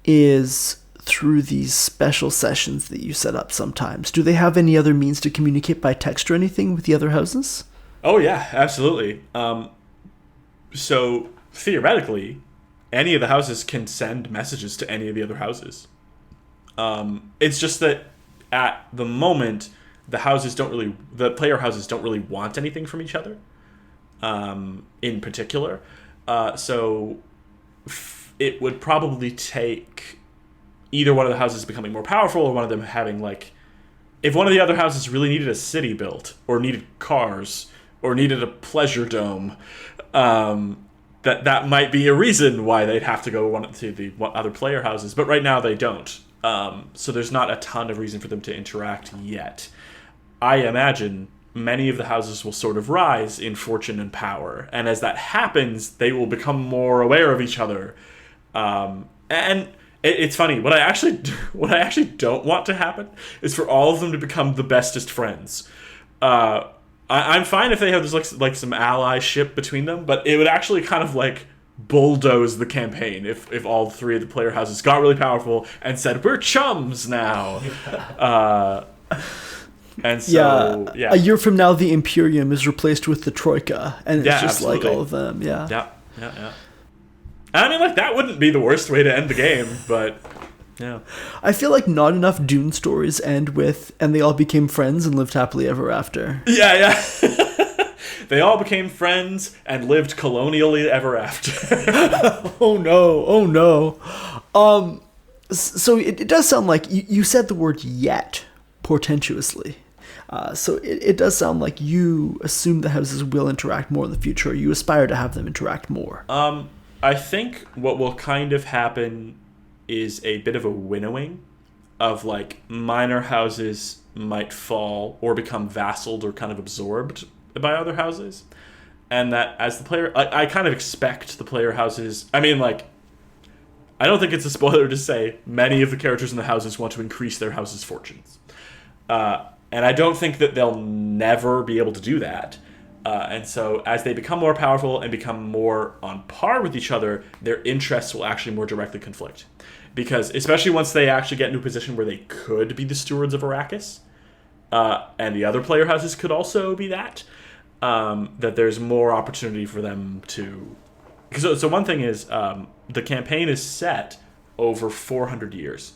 is through these special sessions that you set up sometimes. Do they have any other means to communicate by text or anything with the other houses? Oh, yeah, absolutely. So, theoretically, any of the houses can send messages to any of the other houses. It's just that at the moment, the player houses don't really want anything from each other, in particular. So it would probably take either one of the houses becoming more powerful, or one of them having, like, if one of the other houses really needed a city built, or needed cars, or needed a pleasure dome, that might be a reason why they'd have to go to the other player houses. But right now they don't. So there's not a ton of reason for them to interact yet. I imagine many of the houses will sort of rise in fortune and power, and as that happens, they will become more aware of each other. And it's funny. What I actually don't want to happen is for all of them to become the bestest friends. I'm fine if they have this like some allyship between them, but it would actually kind of like bulldoze the campaign if all three of the player houses got really powerful and said, we're chums now. And so, yeah. A year from now, the Imperium is replaced with the Troika, and it's just absolutely. like all of them. Yeah. I mean, like, that wouldn't be the worst way to end the game, but yeah. I feel like not enough Dune stories end with, and they all became friends and lived happily ever after. Yeah. They all became friends and lived colonially ever after. Oh no. So it does sound like you said the word yet portentously. So it does sound like you assume the houses will interact more in the future, or you aspire to have them interact more. I think what will kind of happen is a bit of a winnowing of, like, minor houses might fall or become vassaled or kind of absorbed by other houses. and that as the player, I kind of expect the player houses. I mean, like, I don't think it's a spoiler to say many of the characters in the houses want to increase their house's fortunes. And I don't think that they'll never be able to do that. And so as they become more powerful and become more on par with each other, their interests will actually more directly conflict. Because especially once they actually get into a position where they could be the stewards of Arrakis, and the other player houses could also be that there's more opportunity for them to... So one thing is, the campaign is set over 400 years.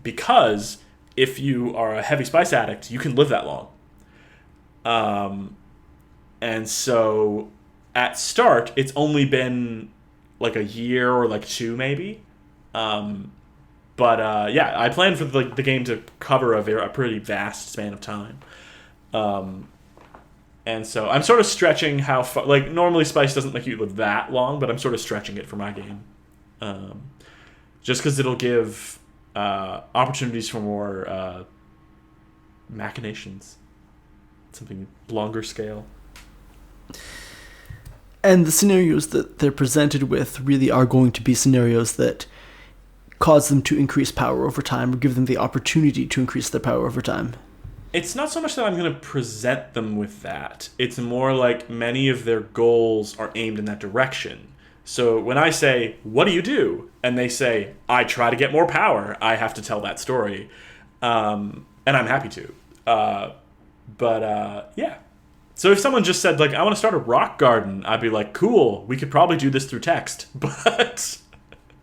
Because if you are a heavy spice addict, you can live that long. And so at start, it's only been like a year or like 2 maybe. But I plan for the game to cover a pretty vast span of time. And so I'm sort of stretching how far... Like, normally Spice doesn't make you live that long, but I'm sort of stretching it for my game. Just because it'll give opportunities for more machinations. Something longer scale. And the scenarios that they're presented with really are going to be scenarios that cause them to increase power over time, or give them the opportunity to increase their power over time. It's not so much that I'm going to present them with that. It's more like many of their goals are aimed in that direction. So when I say, what do you do? And they say, I try to get more power, I have to tell that story. And I'm happy to. Yeah. So if someone just said, like, I want to start a rock garden, I'd be like, cool, we could probably do this through text. But,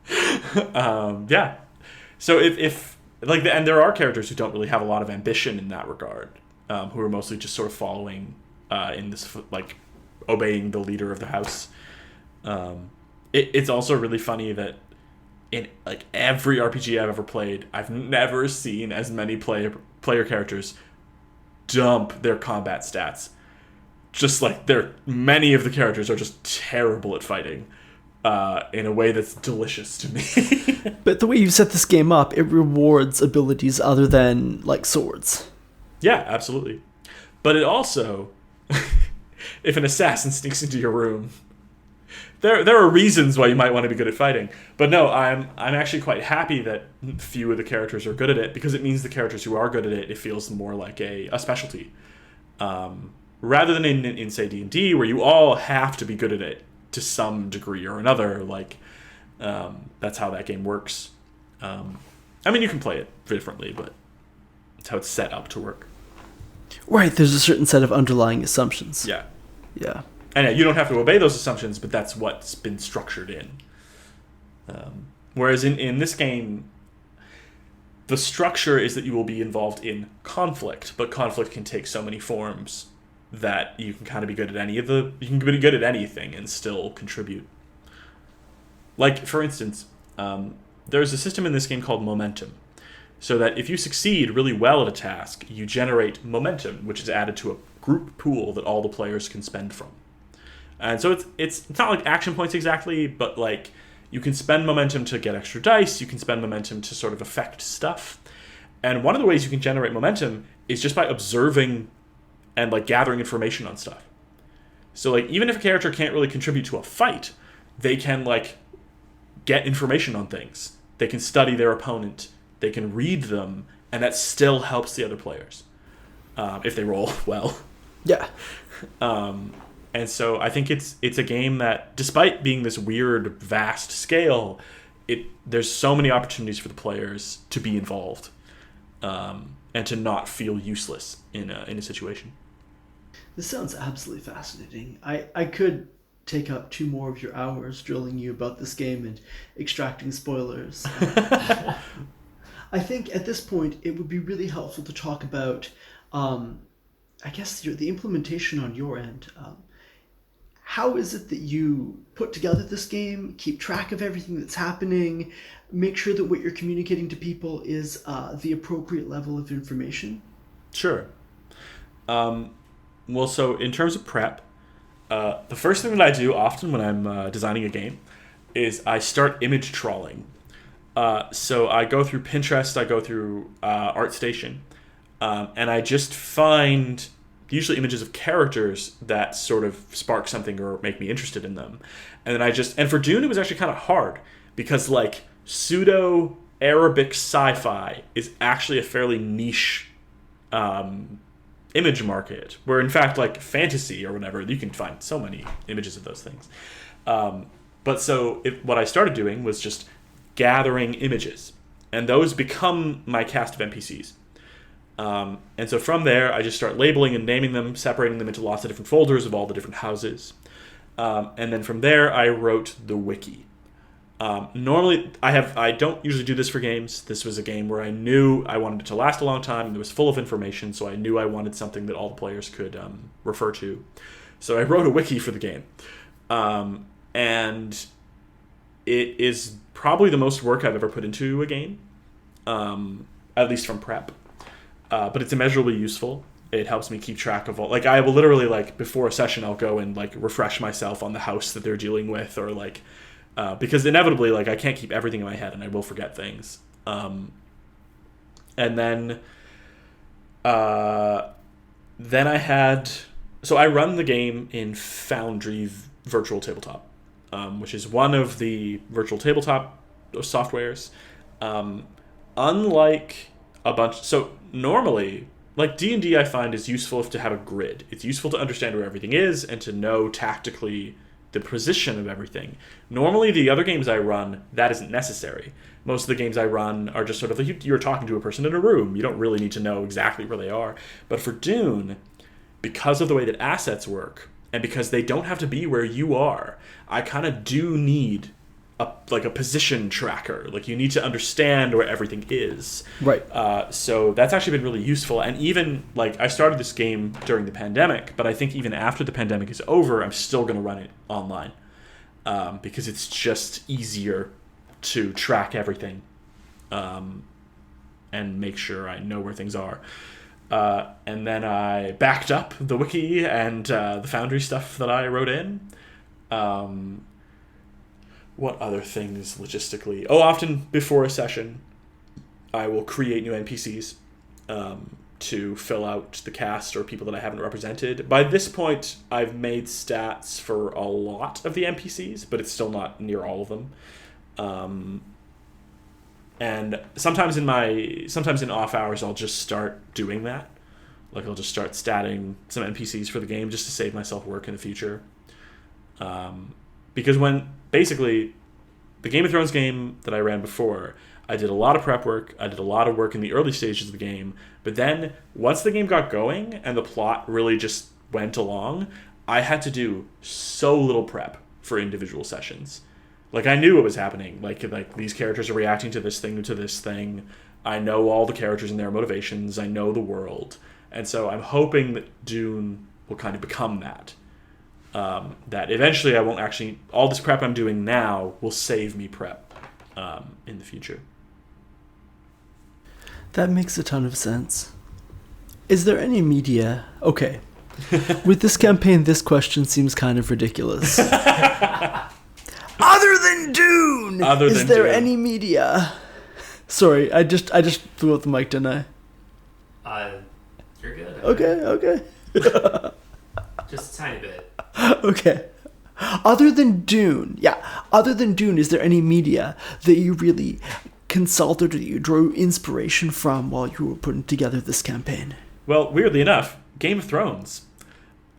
yeah. So if like, and there are characters who don't really have a lot of ambition in that regard, who are mostly just sort of following in this, like, obeying the leader of the house. It's also really funny that in, like, every RPG I've ever played, I've never seen as many player characters dump their combat stats. Just like many of the characters are just terrible at fighting in a way that's delicious to me. But the way you set this game up, it rewards abilities other than, like, swords. Yeah, absolutely. But it also, if an assassin sneaks into your room, there are reasons why you might want to be good at fighting. But no, I'm actually quite happy that few of the characters are good at it, because it means the characters who are good at it feels more like a specialty. Rather than in say, D&D, where you all have to be good at it to some degree or another. Like, that's how that game works. I mean, you can play it differently, but it's how it's set up to work. Right, there's a certain set of underlying assumptions. Yeah. Yeah. And yeah, you don't have to obey those assumptions, but that's what's been structured in. Whereas in this game, the structure is that you will be involved in conflict, but conflict can take so many forms that you can kind of be good at you can be good at anything and still contribute. Like, for instance, there's a system in this game called momentum. So that if you succeed really well at a task, you generate momentum, which is added to a group pool that all the players can spend from. And so it's not like action points exactly, but like you can spend momentum to get extra dice, you can spend momentum to sort of affect stuff. And one of the ways you can generate momentum is just by observing and like gathering information on stuff. So like even if a character can't really contribute to a fight, they can like get information on things. They can study their opponent, they can read them, and that still helps the other players if they roll well. Yeah. And so I think it's a game that, despite being this weird, vast scale, there's so many opportunities for the players to be involved and to not feel useless in a situation. This sounds absolutely fascinating. I could take up 2 more of your hours drilling you about this game and extracting spoilers. I think at this point it would be really helpful to talk about, I guess, the implementation on your end. How is it that you put together this game, keep track of everything that's happening, make sure that what you're communicating to people is the appropriate level of information? Sure. Well, so in terms of prep, the first thing that I do often when I'm designing a game is I start image trawling. So I go through Pinterest, I go through ArtStation, and I just find usually images of characters that sort of spark something or make me interested in them. And then and for Dune, it was actually kind of hard because like pseudo Arabic sci-fi is actually a fairly niche image market, where in fact like fantasy or whatever, you can find so many images of those things. But so what I started doing was just gathering images, and those become my cast of NPCs. And so from there, I just start labeling and naming them, separating them into lots of different folders of all the different houses. And then from there, I wrote the wiki. Normally, I don't usually do this for games. This was a game where I knew I wanted it to last a long time, and it was full of information, so I knew I wanted something that all the players could refer to. So I wrote a wiki for the game. And it is probably the most work I've ever put into a game, at least from prep. But it's immeasurably useful. It helps me keep track of all... Like, I will literally, like, before a session, I'll go and, like, refresh myself on the house that they're dealing with, or, like... because inevitably, like, I can't keep everything in my head, and I will forget things. And then I had... So I run the game in Foundry Virtual Tabletop, which is one of the virtual tabletop softwares. Unlike a bunch... So normally, like D&D I find is useful to have a grid. It's useful to understand where everything is and to know tactically the position of everything. Normally, the other games I run, that isn't necessary. Most of the games I run are just sort of like you're talking to a person in a room. You don't really need to know exactly where they are. But for Dune, because of the way that assets work, and because they don't have to be where you are, I kind of do need a position tracker. Like, you need to understand where everything is. Right. So that's actually been really useful. And even, like, I started this game during the pandemic, but I think even after the pandemic is over, I'm still going to run it online. Because it's just easier to track everything and make sure I know where things are. And then I backed up the wiki and the Foundry stuff that I wrote in. What other things logistically? Often before a session, I will create new NPCs to fill out the cast or people that I haven't represented. By this point, I've made stats for a lot of the NPCs, but it's still not near all of them. And sometimes in off hours, I'll just start doing that. Like, I'll just start statting some NPCs for the game just to save myself work in the future. Because basically, the Game of Thrones game that I ran before, I did a lot of prep work, I did a lot of work in the early stages of the game, but then once the game got going and the plot really just went along, I had to do so little prep for individual sessions. Like, I knew what was happening. Like these characters are reacting to this thing. I know all the characters and their motivations. I know the world. And so I'm hoping that Dune will kind of become that. That eventually I won't actually... All this prep I'm doing now will save me prep in the future. That makes a ton of sense. Is there any media... Okay. With this campaign, this question seems kind of ridiculous. Other than Dune! Is there any media? Sorry, I just threw out the mic, didn't I? You're good. Okay. Just a tiny bit. Okay. Other than Dune, is there any media that you really consulted or that you drew inspiration from while you were putting together this campaign? Well, weirdly enough, Game of Thrones.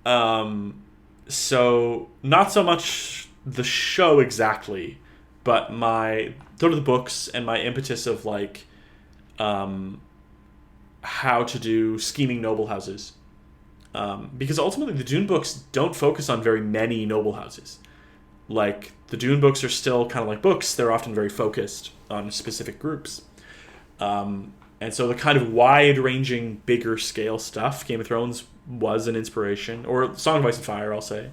So, not so much the show exactly, but my sort of the books and my impetus of, like, how to do scheming noble houses. Because ultimately the Dune books don't focus on very many noble houses. Like, the Dune books are still kind of like books. They're often very focused on specific groups. And so the kind of wide-ranging, bigger scale stuff, Game of Thrones was an inspiration. Or Song of Ice and Fire, I'll say.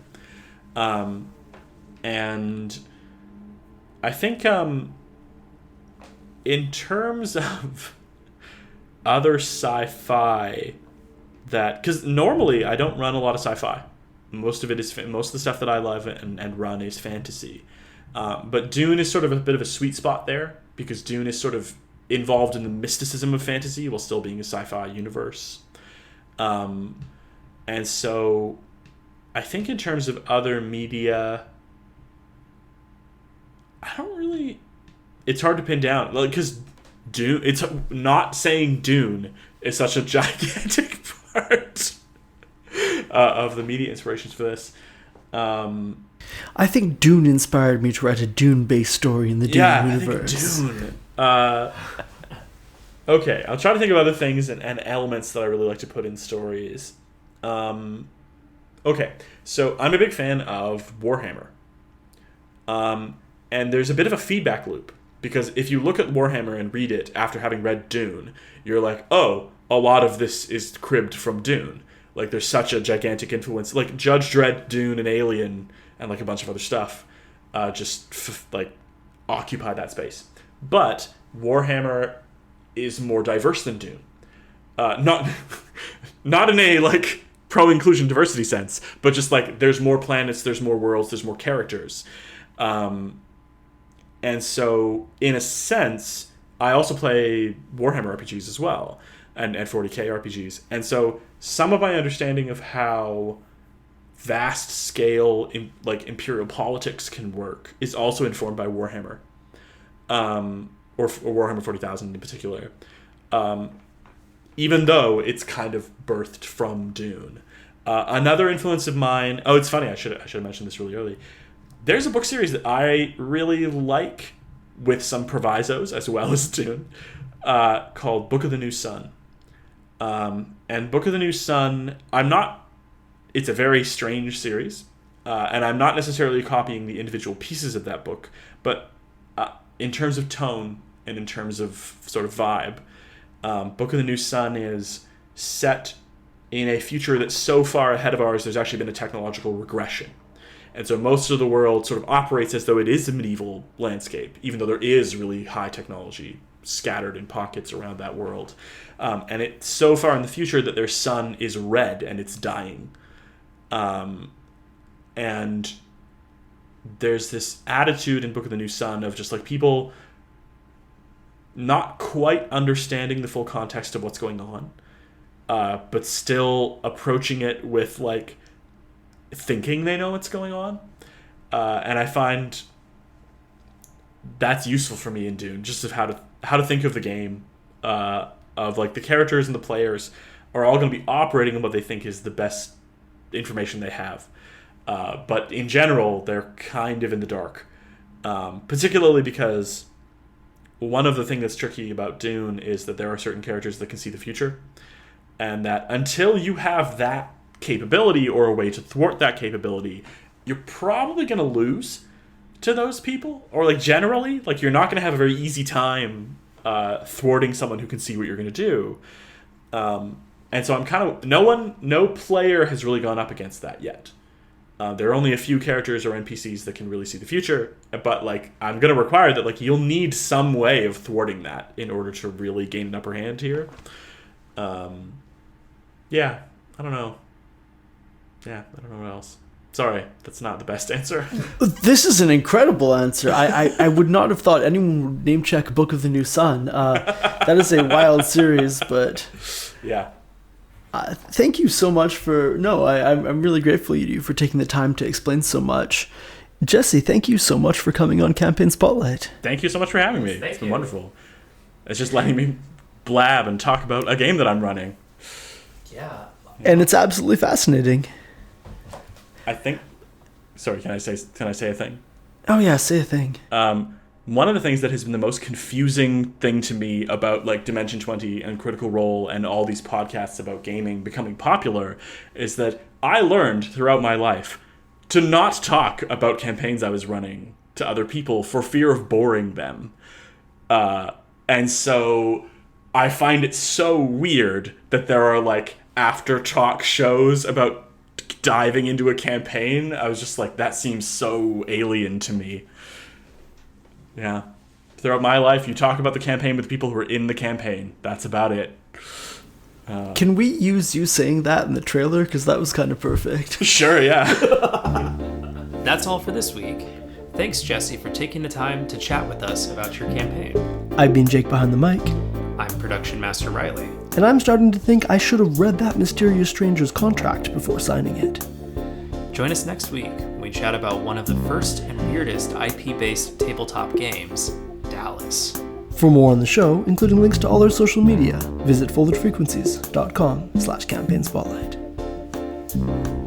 And I think in terms of other sci-fi... because normally I don't run a lot of sci-fi. Most of the stuff that I love and run is fantasy. But Dune is sort of a bit of a sweet spot there, because Dune is sort of involved in the mysticism of fantasy while still being a sci-fi universe. And so I think in terms of other media, it's hard to pin down. Because Dune, it's not saying Dune is such a gigantic part of the media inspirations for this. I think Dune inspired me to write a Dune-based story in the Dune universe. I think Dune. Okay, I'll try to think of other things and elements that I really like to put in stories. Okay, so I'm a big fan of Warhammer. And there's a bit of a feedback loop. Because if you look at Warhammer and read it after having read Dune, you're like, oh, a lot of this is cribbed from Dune. Like, there's such a gigantic influence. Like, Judge Dredd, Dune, and Alien, and, like, a bunch of other stuff occupy that space. But Warhammer is more diverse than Dune. Not in a, like, pro-inclusion diversity sense, but just, like, there's more planets, there's more worlds, there's more characters. And so, in a sense, I also play Warhammer RPGs as well, and 40k RPGs. And so, some of my understanding of how vast scale, imperial politics can work is also informed by Warhammer, or Warhammer 40,000 in particular. Even though it's kind of birthed from Dune. Another influence of mine. Oh, it's funny. I should have mentioned this really early. There's a book series that I really like, with some provisos as well as Dune, called Book of the New Sun. And Book of the New Sun, it's a very strange series, and I'm not necessarily copying the individual pieces of that book, but in terms of tone and in terms of sort of vibe, Book of the New Sun is set in a future that's so far ahead of ours, there's actually been a technological regression. And so most of the world sort of operates as though it is a medieval landscape, even though there is really high technology scattered in pockets around that world. And it's so far in the future that their sun is red and it's dying. And there's this attitude in Book of the New Sun of just like people not quite understanding the full context of what's going on, but still approaching it with like thinking they know what's going on. And I find that's useful for me in Dune, just of how to think of the game, of like the characters and the players are all going to be operating on what they think is the best information they have. But in general, they're kind of in the dark, particularly because one of the things that's tricky about Dune is that there are certain characters that can see the future, and that until you have that capability or a way to thwart that capability, you're probably going to lose to those people, or like generally, like you're not going to have a very easy time thwarting someone who can see what you're going to do. And so I'm kind of no player has really gone up against that yet. There are only a few characters or NPCs that can really see the future, but like I'm going to require that like you'll need some way of thwarting that in order to really gain an upper hand here. Yeah, I don't know. Yeah, I don't know what else. Sorry, that's not the best answer. This is an incredible answer. I would not have thought anyone would name check Book of the New Sun. That is a wild series, but yeah. Thank you so much for... No, I'm really grateful to you for taking the time to explain so much. Jesse, thank you so much for coming on Campaign Spotlight. Thank you so much for having me. It's been wonderful. It's just letting me blab and talk about a game that I'm running. Yeah. And it's absolutely fascinating. I think... Sorry, can I say a thing? Oh yeah, say a thing. One of the things that has been the most confusing thing to me about like Dimension 20 and Critical Role and all these podcasts about gaming becoming popular is that I learned throughout my life to not talk about campaigns I was running to other people for fear of boring them. And so I find it so weird that there are like after talk shows about diving into a campaign. I was just like, that seems so alien to me. Yeah. Throughout my life, you talk about the campaign with people who are in the campaign. That's about it. Can we use you saying that in the trailer? Because that was kind of perfect. Sure, yeah. That's all for this week. Thanks, Jesse, for taking the time to chat with us about your campaign. I've been Jake behind the mic. I'm Production Master Riley. and I'm starting to think I should have read that mysterious stranger's contract before signing it. Join us next week when we chat about one of the first and weirdest IP-based tabletop games, Dallas. For more on the show, including links to all our social media, visit foldedfrequencies.com/campaignspotlight.